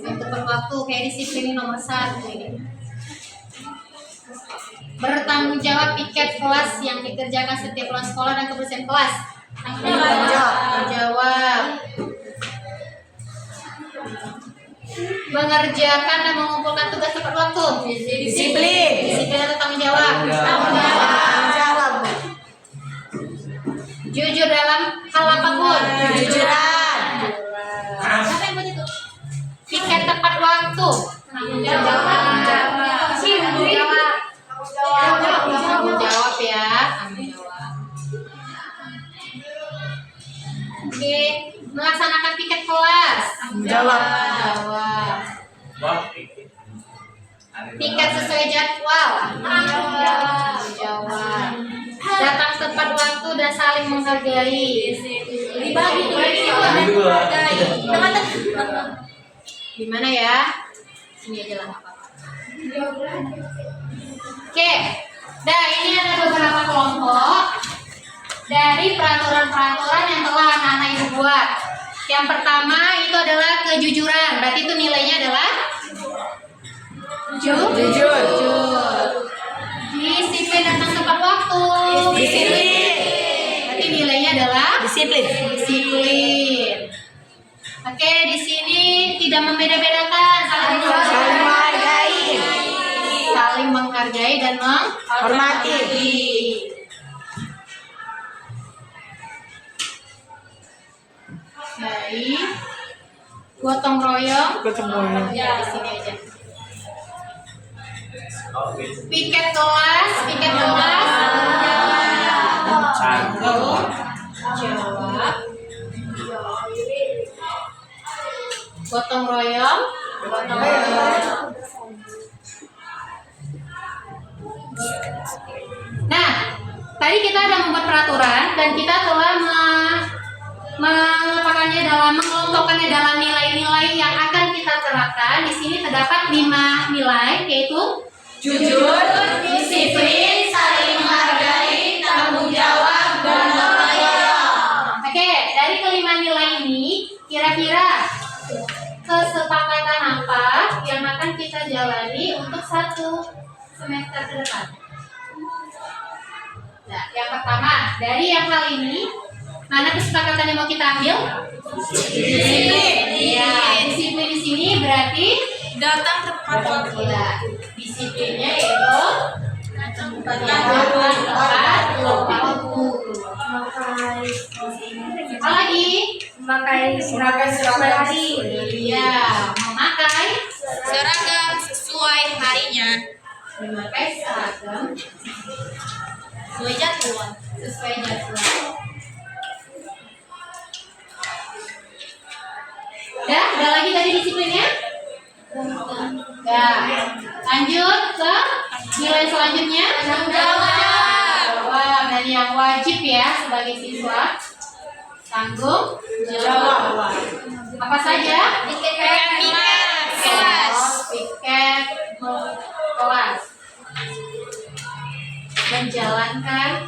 Tepat waktu kayak disiplin ini nomor 1 ini. Bertanggung jawab piket kelas yang dikerjakan setiap pulang sekolah dan kebersihan kelas. Tanggung jawab. Mengerjakan dan mengumpulkan tugas tepat waktu. Disiplin. Disiplin atau tanggung jawab? Tanggung jawab. Jujur dalam hal apapun. Kejujuran. Siapa yang buat itu? Piket tepat waktu. Tanggung jawab. Tanggung jawab ya. Tanggung jawab. Oke, melaksanakan piket kelas. Tanggung jawab. Piket sesuai jadwal. Tanggung jawab. Datang tepat waktu dan saling menghargai. Dibagi di mana ya? Sini aja lah. Oke. Nah, ini ada beberapa kelompok dari peraturan-peraturan yang telah anak-anak ibu buat. Yang pertama itu adalah kejujuran. Berarti itu nilainya adalah jujur. Disiplin datang tepat waktu. Disiplin. Berarti nilainya adalah Disiplin. Oke, di sini tidak membeda-bedakan, saling menghargai dan menghormati. Baik. Gotong royong. Ya, di sini aja. Piket kelas. Jawab. Gotong royong. Nah, tadi kita ada membuat peraturan dan kita telah mengelompokkannya dalam nilai-nilai yang akan kita terapkan. Di sini terdapat 5 nilai, yaitu Jujur, disiplin, saling menghargai, tanggung jawab, dan gotong royong. Oke, dari kelima nilai ini, kira-kira kesepakatan apa yang akan kita jalani untuk 1 semester ke depan? Nah, yang pertama, dari yang hal ini, mana kesepakatan yang mau kita ambil? Disiplin. Ya, disiplin di sini berarti Datang tepat waktu. ya, disiplinnya yaitu tepat waktu. Apa lagi? Memakai seragam hari. Iya, memakai Seragam sesuai harinya. memakai seragam Sesuai jadwal. sesuai jadwal. Ada lagi dari disiplinnya? Ya. Lanjut ke nilai selanjutnya. Tanggung jawab. Wah, dan yang wajib ya sebagai siswa. Tanggung jawab. Apa saja? Tiket kelas. Tiket kelas. Menjalankan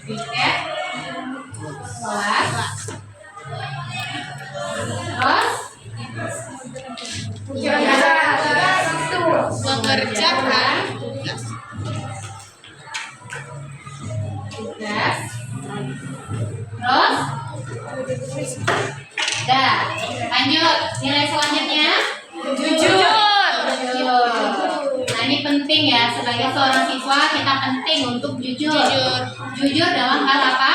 tiket kelas. Terus mengerjakan tugas. Terus dah, lanjut. Nilai selanjutnya jujur. Nah, ini penting ya, sebagai seorang siswa kita penting untuk jujur. Jujur dalam hal apa?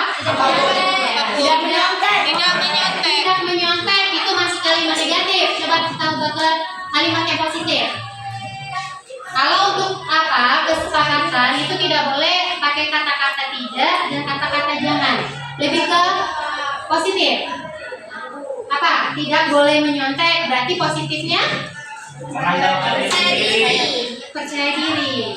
Tidak menyontek itu masih kalimat negatif. Coba kita ubah ke kalimat yang positif. Kalau untuk apa kesepakatan itu tidak boleh pakai kata-kata tidak dan kata-kata jangan. Lebih ke positif. Apa? Tidak boleh menyontek. Berarti positifnya percaya diri.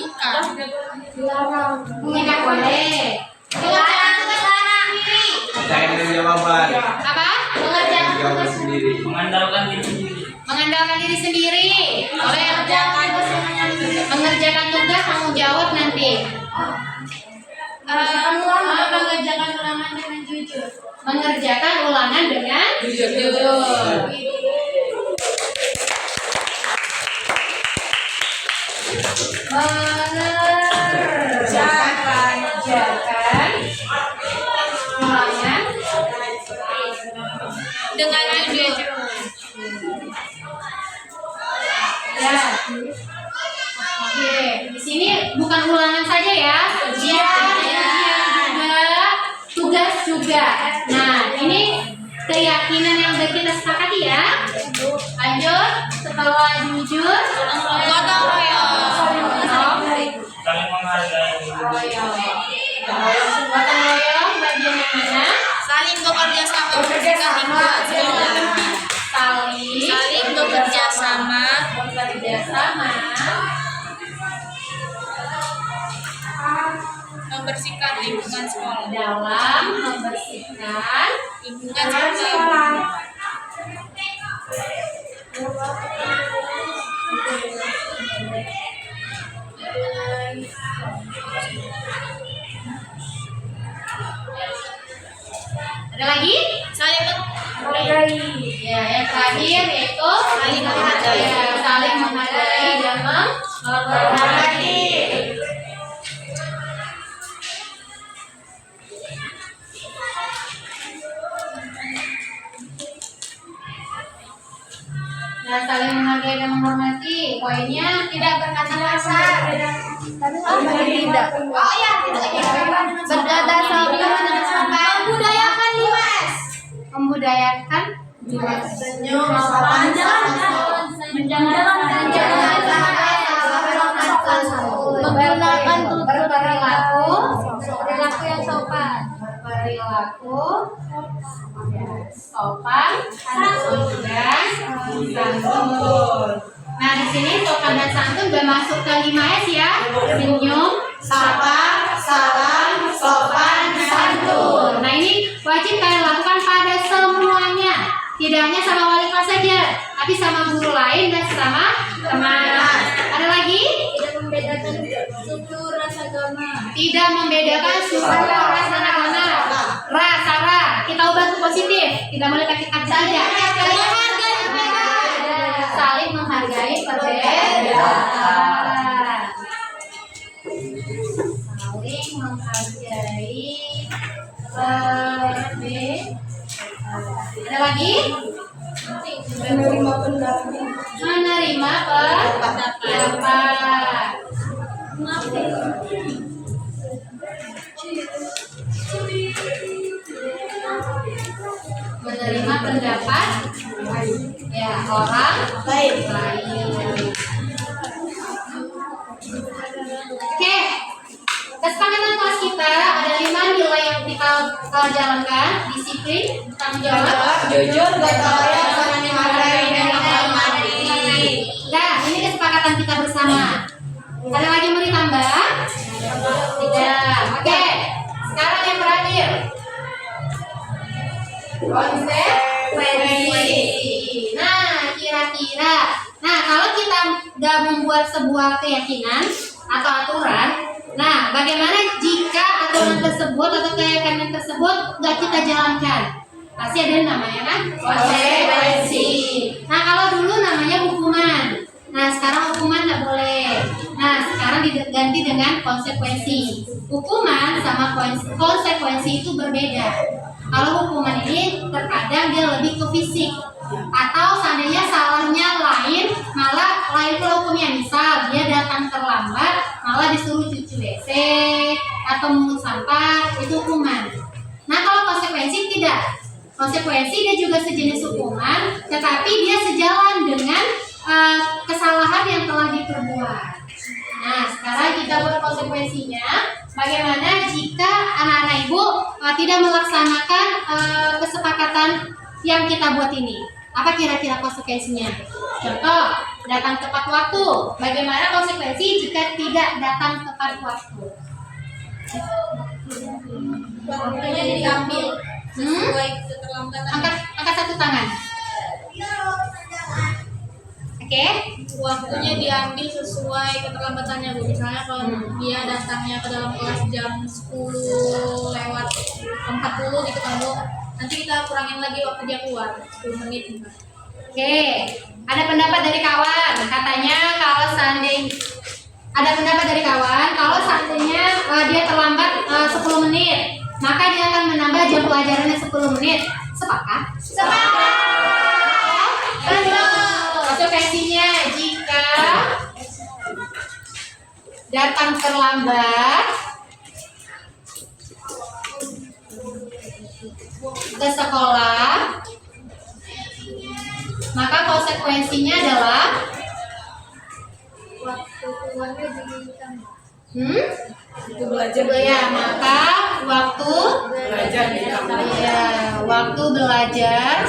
Tidak boleh. Mengerjakan tugas sendiri. Jangan jawaban. Apa? Mengerjakan tugas sendiri. Mengandalkan diri sendiri. Mengandalkan diri sendiri. Oleh mengerjakan tugas tanggung jawab nanti. Mengerjakan ulangan dengan jujur. Mengerjakan ulangan dengan jujur. Mengerjakan ulangan dengan jujur. Ya. Oke, di sini bukan ulangan saja ya, ujian juga, tugas juga. Nah, ini keyakinan yang sudah kita sepakati ya. Lanjut, setelah jujur, gotong royong. Saling menghargai. Gotong royong bagian yang mana? Saling bekerja sama bekerja sama membersihkan lingkungan sekolah dalam membersihkan lingkungan sekolah. Ada lagi? Saling menghargai. Ya, yang terakhir yaitu saling menghargai. Saling menghargai dan menghormati. Nah, saling menghargai dan menghormati. Poinnya tidak berkata kasar. Tidak. Oh ya, berdata sopan. Membudayakan 5S. Membudayakan senyum, sopan, menggunakan tutur perilaku yang sopan, berperilaku sopan, santun dan santun. Nah, di sini sopan dan santun udah masuk ke 5S ya. Senyum, sapa, salam, sopan, santun. Nah, ini wajib kalian lakukan pada semuanya. Tidak hanya sama wali kelas saja, tapi sama guru lain dan sama teman. Ada lagi? Tidak membedakan suku, ras, agama. Tidak membedakan suku, ras, dan agama. Ra. Kita ubah ke positif. Tidak boleh pakai kata saja. Menghargai perbedaan. Saling menghargai perbedaan. Saling menghargai perbedaan. Ada lagi? Menerima pendapat. Menerima pendapat. Menerima pendapat ya orang lain. Oke, kesepakatan kelas kita ada 5 nilai yang kita jalankan: disiplin, tanggung jawab, jujur, gotong royong, saling menghargai dan menghormati. Nah, ini kesepakatan kita bersama. Ada lagi mau ditambah? Tidak. Oke, konsekuensi. Nah, kira-kira, kalau kita nggak membuat sebuah keyakinan atau aturan, nah bagaimana jika aturan tersebut atau keyakinan tersebut nggak kita jalankan? Pasti ada namanya kan? Konsekuensi. Nah, kalau dulu namanya hukuman. Nah, sekarang hukuman nggak boleh. Nah, sekarang diganti dengan konsekuensi. Hukuman sama konsekuensi itu berbeda. Kalau hukuman ini terkadang dia lebih ke fisik. Atau seandainya salahnya lain, malah lain pula hukumnya. Misal dia datang terlambat, malah disuruh cuci WC atau mungut sampah, itu hukuman. Nah, kalau konsekuensi tidak. Konsekuensi dia juga sejenis hukuman, tetapi dia sejalan dengan kesalahan yang telah diperbuat. Nah, sekarang kita buat konsekuensinya. Bagaimana jika anak-anak ibu tidak melaksanakan kesepakatan yang kita buat ini? Apa kira-kira konsekuensinya? Contoh, datang tepat waktu. Bagaimana konsekuensi jika tidak datang tepat waktu? Waktunya diambil sesuai keterlambatan. Angkat satu tangan. Oke. Waktunya diambil sesuai keterlambatannya, Bu. Misalnya kalau dia datangnya ke dalam kelas jam 10 lewat 40 gitu kan, Bu. Nanti kita kurangin lagi waktu dia keluar 10 menit. Oke. Ada pendapat dari kawan. Katanya kalau seandainya dia terlambat 10 menit, maka dia akan menambah jam pelajarannya 10 menit. Sepakat? Sepakat. Konsekuensinya jika datang terlambat ke sekolah, maka konsekuensinya adalah Waktu keluarnya ditambah. Belajar. Ya, maka waktu Belajar ditambah. Ya, waktu belajar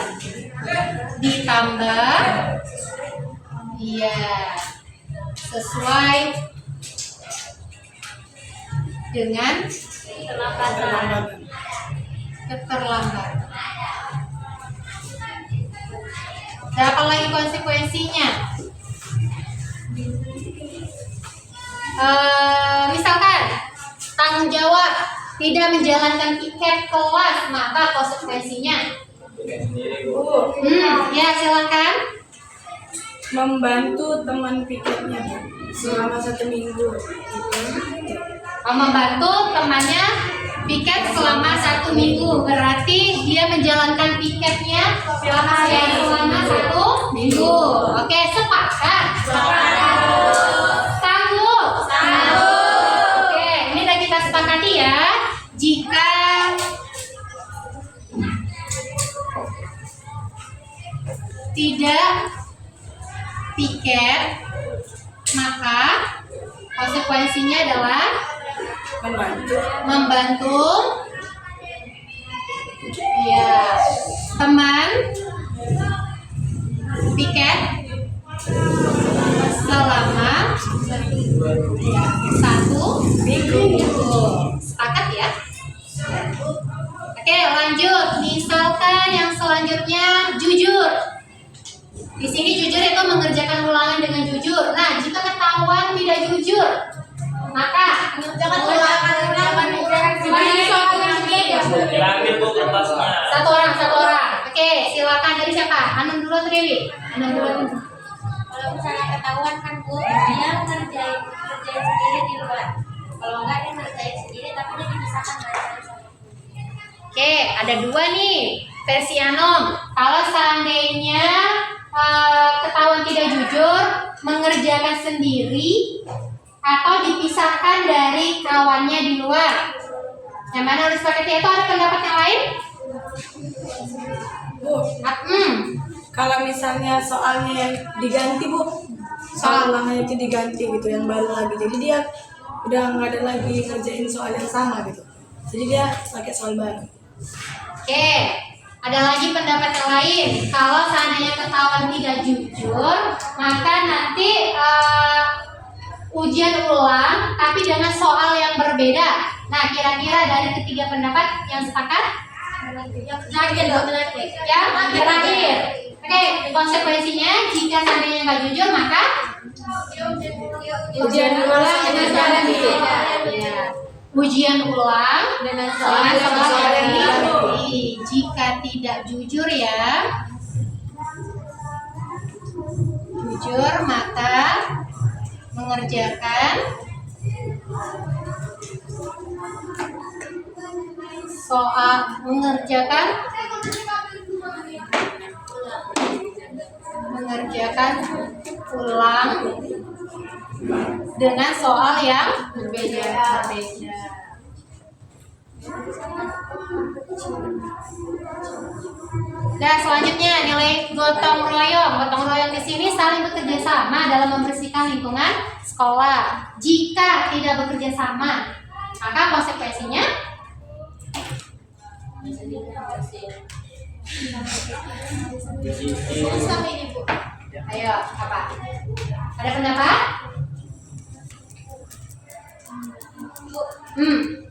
ditambah. Iya, sesuai dengan keterlambatan. Dan apa lagi konsekuensinya? Misalkan tanggung jawab tidak menjalankan piket kelas, maka konsekuensinya ya silakan. Membantu teman piketnya selama 1 minggu. Membantu temannya piket selama 1 minggu, berarti dia menjalankan piketnya selama 1 minggu. Oke, sepakat? Sanggup? Oke, ini udah kita sepakati ya. Jika tidak piket, maka konsekuensinya adalah membantu ya teman piket selama 1 minggu. Sepakat ya? Oke, lanjut. Misalkan yang selanjutnya jujur. Di sini jujur itu mengerjakan ulangan dengan jujur. Nah, jika ketahuan tidak jujur, maka mengerjakan ulangan Diambil Bu kertasnya. Satu orang. Oke, silakan dari siapa? Anun dulu atau Dewi? Anun dulu. Kalau misalnya ketahuan kan, Bu, dia ngerjain sendiri di luar. Kalau enggak dia ngerjain sendiri tapi dia dipisahkan dari saya. Oke, ada 2 nih versi Anom. Kalau seandainya ketahuan tidak jujur, mengerjakan sendiri atau dipisahkan dari kawannya di luar. Yang mana harus pakai itu? Ada pendapat yang lain? Bu, kalau misalnya soalnya yang diganti, Bu, soal ulangannya itu diganti gitu, yang baru lagi. Jadi dia udah nggak ada lagi ngerjain soal yang sama gitu. Jadi dia pakai soal baru. Oke, ada lagi pendapat yang lain. Kalau seandainya ketahuan tidak jujur, maka nanti ujian ulang, tapi dengan soal yang berbeda. Nah, kira-kira dari ketiga pendapat yang sepakat? Terakhir. Yang terakhir. Oke, konsekuensinya jika seandainya nggak jujur maka Ujian ulang dengan soal yang berbeda. ujian ulang Dengan soal soal yang diganti. Jika tidak jujur ya, jujur maka mengerjakan ulang dengan soal yang berbeda. Nah, selanjutnya nilai gotong royong. Gotong royong di sini saling bekerja sama dalam membersihkan lingkungan sekolah. Jika tidak bekerja sama, maka konsekuensinya susah ini, Bu. Ayo, apa? Ada pendapat?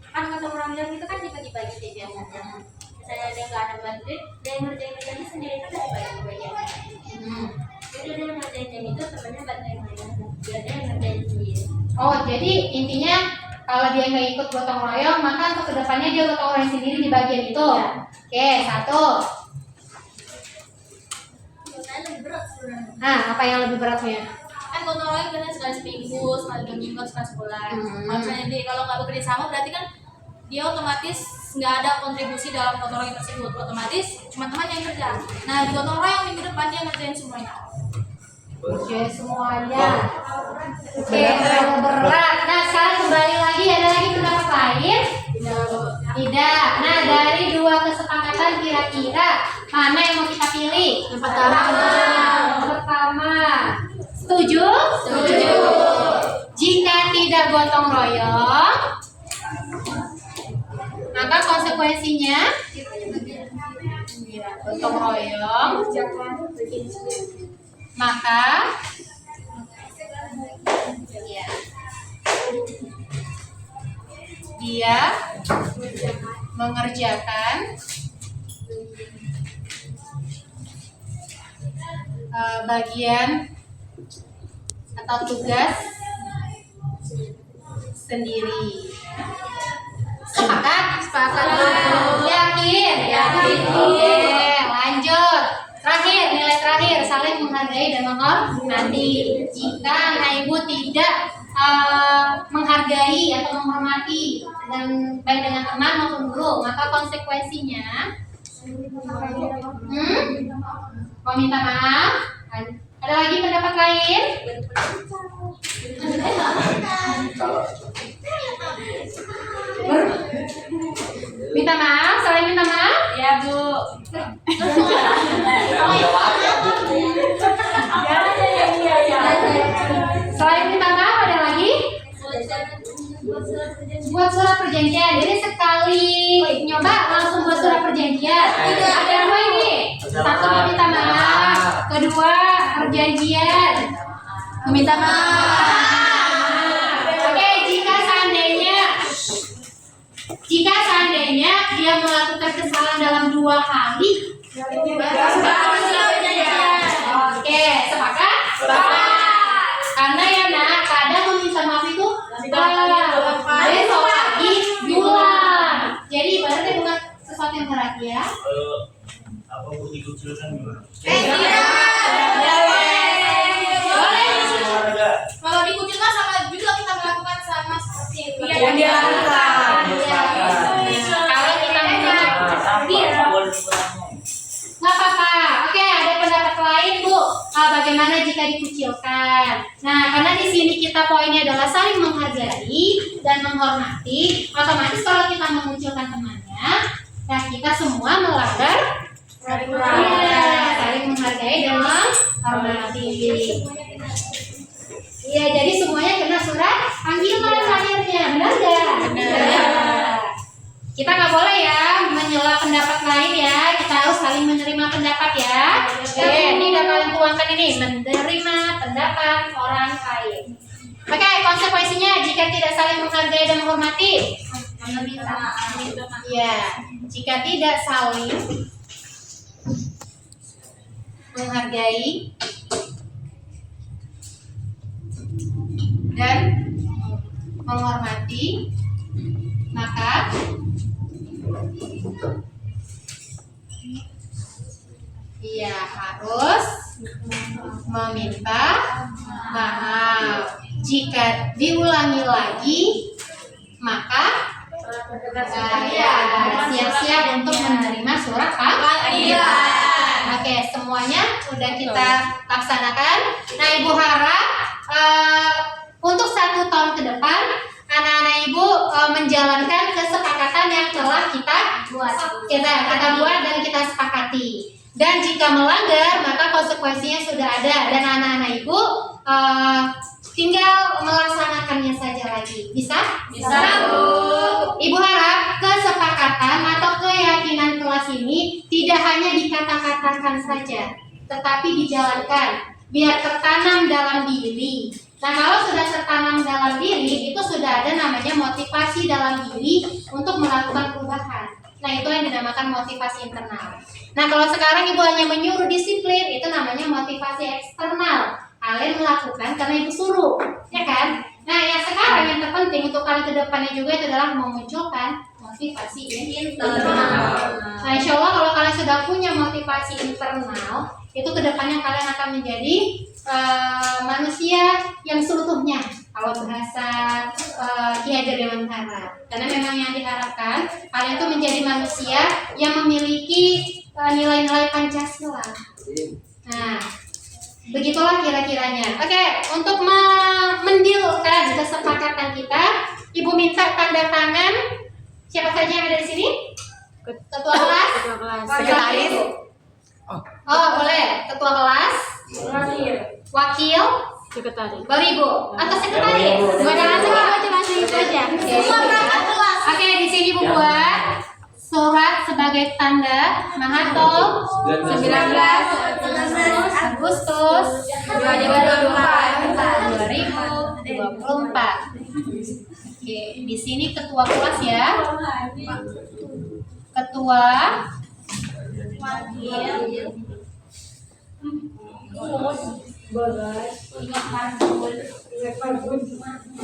Kan gotong royong itu kan dibagi-bagi deh biasanya. Misalnya ada yang nggak ada bantuin, dia yang ngerjain kerjanya sendiri kan dibagi bagiannya. Jadi dia yang ngerjain itu temennya bantuin dia, biar dia yang ngerjain sendiri. Oh, jadi intinya kalau dia nggak ikut gotong royong, maka untuk kedepannya dia gotong royong sendiri di bagian itu. Oke, satu. Lebih berat sebenarnya. Nah, apa yang lebih beratnya? Kan gotong royong kan sekali seminggu, sekali 2 minggu, sekali sebulan. Kalau misalnya dia kalau nggak bekerja sama berarti kan dia otomatis nggak ada kontribusi dalam gotong royong tersebut. Otomatis cuma teman yang kerja. Nah di gotong royong minggu depan dia ngerjain semuanya. Oke, semuanya. Oke, berat. Nah, sekarang kembali lagi, ada lagi pendapat lain? Tidak. Nah, dari dua kesepakatan kira-kira mana yang mau kita pilih? Yang pertama. Setuju? Setuju. Jika tidak gotong royong, maka konsekuensinya gotong royong, maka dia mengerjakan bagian atau tugas sendiri. Sepakat? Sepakat. Yakin? Yakin. Oke, lanjut. Terakhir, nilai terakhir, saling menghargai dan menghormati. Jika anak ibu tidak menghargai atau menghormati dan baik dengan teman maupun guru, maka konsekuensinya mau minta maaf. Ada lagi pendapat lain? Minta maaf, saling minta maaf? Ya, Bu. Selain minta maaf ada lagi? Buat surat perjanjian. Jadi sekali nyoba langsung buat surat perjanjian. Ada dua ini. Satu meminta maaf, kedua perjanjian. Meminta maaf. Oke, jika seandainya dia melakukan kesalahan dalam 2 kali, oke, sepakat? Karena ya nak, kadang meminta maaf itu besok lagi diulang. Jadi ibaratnya bukan sesuatu yang berat ya. Apa mau dikucilkan gimana? Kalau dikucilkan sama juga kita melakukan sama seperti yang dia lakukan. Kalau kita nggak apa-apa. Oke, ada pendapat lain, Bu. Bagaimana jika dikucilkan? Nah, karena di sini kita poinnya adalah saling menghargai dan menghormati. Otomatis kalau kita mengucilkan temannya, nah kita semua melanggar saling menghargai dan menghormati. Iya, jadi semuanya kena surat panggilan akhirnya, benar nggak? Benar. Kita nggak boleh ya menyela pendapat lain ya. Kita harus saling menerima pendapat ya. Oke, ini udah kalian tuangkan ini, menerima pendapat orang lain. Oke, konsekuensinya jika tidak saling menghargai dan menghormati, ya. Jika tidak saling menghargai dan menghormati, maka ia harus meminta maaf. Jika diulangi lagi, maka siap-siap untuk menerima surat panggilan. Oke, semuanya udah kita laksanakan. Nah, Ibu harap untuk 1 tahun ke depan anak-anak Ibu menjalankan kesepakatan yang telah kita buat dan kita sepakati. Dan jika melanggar, maka konsekuensinya sudah ada dan anak-anak Ibu tinggal melaksanakannya saja lagi. Bisa? Bisa, Bu. Ibu harap kesepakatan atau keyakinan kelas ini tidak hanya dikata-katakan saja, tetapi dijalankan biar tertanam dalam diri. Nah, kalau sudah tertanam dalam diri, itu sudah ada namanya motivasi dalam diri untuk melakukan perubahan. Nah, itu yang dinamakan motivasi internal. Nah, kalau sekarang Ibu hanya menyuruh disiplin, itu namanya motivasi eksternal. Kalian melakukan karena Ibu suruh, ya kan? Nah, yang sekarang yang terpenting untuk kalian ke depannya juga itu adalah memunculkan motivasi internal. Nah, insya Allah kalau kalian sudah punya motivasi internal, itu ke depannya kalian akan menjadi manusia yang seutuhnya. Kalau bahasa Ki Hajar Dewantara, karena memang yang diharapkan kalian itu menjadi manusia yang memiliki nilai-nilai Pancasila. Nah, begitulah kira-kiranya. Oke, untuk mendilkan kesepakatan kita, Ibu minta tanda tangan siapa saja yang ada di sini? Ketua kelas? Sekretaris? Oh, boleh. Ketua kelas? Wakil? Sekretaris. Baru Ibu? Atau sekretaris? Jangan cuma itu aja. Oke, di sini Ibu buat surat sebagai tanda Mahathir 19 Agustus 2024. Oke, di sini ketua kelas ya. Ketua,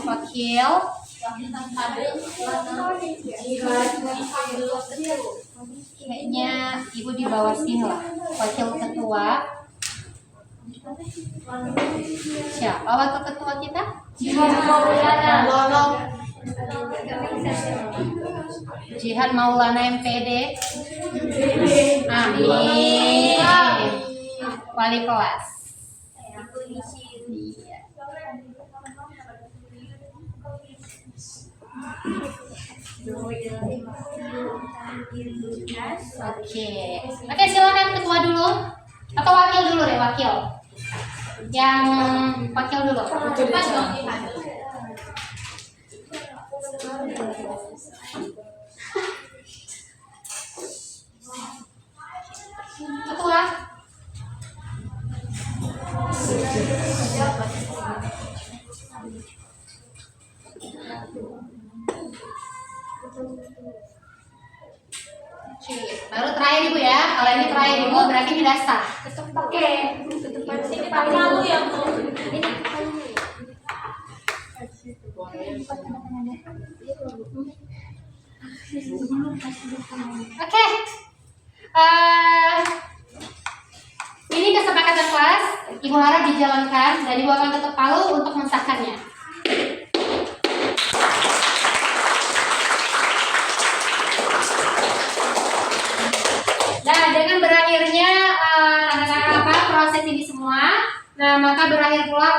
wakil, kayaknya Ibu di bawah sini lah. Wakil ketua. Siapa wakil ketua kita? Jihad Maulana MPD. Amin. Wali kelas. Oke, silakan ketua dulu atau wakil dulu deh, wakil. Yang wakil dulu. Ketua. Baru terakhir Ibu ya. Kalau ini terakhir Ibu berarti tidak sah. Oke. Sini paling malu ya. Oke. Ini kesepakatan kelas. Ibu harap dijalankan dan Ibu akan ketuk palu untuk mensahkannya. Nah, dengan berakhirnya proses ini semua, nah maka berakhir pula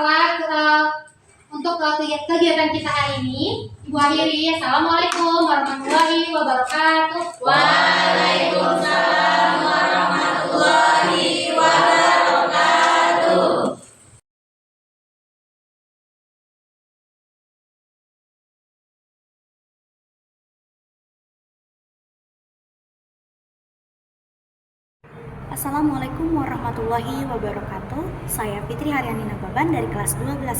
untuk kegiatan kita hari ini. Ibu akhiri. Assalamualaikum warahmatullahi wabarakatuh. Waalaikumsalam warahmatullahi wabarakatuh. Assalamualaikum warahmatullahi wabarakatuh. Saya Fitri Haryani Nababan dari kelas 12.1.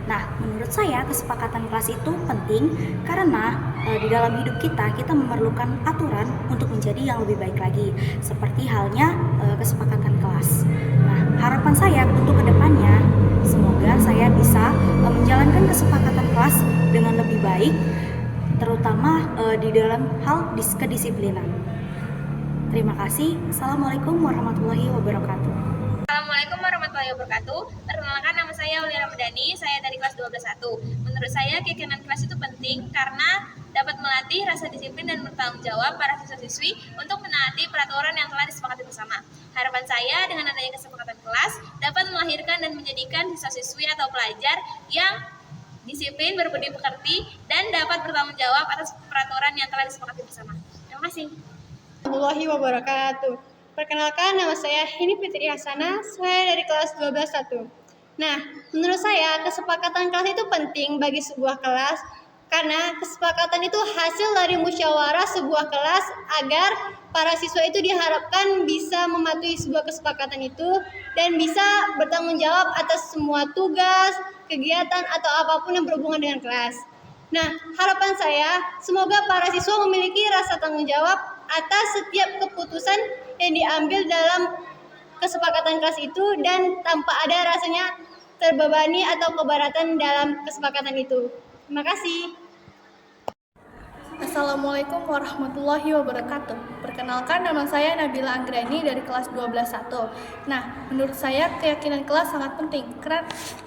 Nah, menurut saya kesepakatan kelas itu penting karena di dalam hidup kita memerlukan aturan untuk menjadi yang lebih baik lagi. Seperti halnya kesepakatan kelas. Nah, harapan saya untuk kedepannya, semoga saya bisa menjalankan kesepakatan kelas dengan lebih baik, terutama di dalam hal kedisiplinan. Terima kasih. Assalamualaikum warahmatullahi wabarakatuh. Assalamualaikum warahmatullahi wabarakatuh. Perkenalkan, nama saya Aulia Ramadhani, saya dari kelas 12.1. Menurut saya keyakinan kelas itu penting karena dapat melatih rasa disiplin dan bertanggung jawab para siswa-siswi untuk menaati peraturan yang telah disepakati bersama. Harapan saya dengan adanya kesepakatan kelas dapat melahirkan dan menjadikan siswa-siswi atau pelajar yang disiplin, berbudi pekerti, dan dapat bertanggung jawab atas peraturan yang telah disepakati bersama. Terima kasih. Warahmatullahi wabarakatuh. Perkenalkan, nama saya Hini Fitri Hasanah, saya dari kelas 12.1. Nah, menurut saya kesepakatan kelas itu penting bagi sebuah kelas karena kesepakatan itu hasil dari musyawarah sebuah kelas agar para siswa itu diharapkan bisa mematuhi sebuah kesepakatan itu dan bisa bertanggung jawab atas semua tugas, kegiatan, atau apapun yang berhubungan dengan kelas. Nah, harapan saya semoga para siswa memiliki rasa tanggung jawab atas setiap keputusan yang diambil dalam kesepakatan kelas itu dan tanpa ada rasanya terbebani atau keberatan dalam kesepakatan itu. Terima kasih. Assalamualaikum warahmatullahi wabarakatuh. Perkenalkan, nama saya Nabila Anggrani dari kelas 12.1. Nah, menurut saya keyakinan kelas sangat penting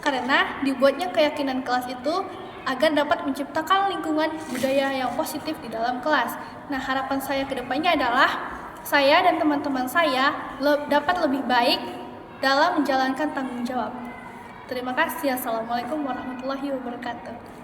karena dibuatnya keyakinan kelas itu agar dapat menciptakan lingkungan budaya yang positif di dalam kelas. Nah, harapan saya ke depannya adalah saya dan teman-teman saya dapat lebih baik dalam menjalankan tanggung jawab. Terima kasih. Assalamualaikum warahmatullahi wabarakatuh.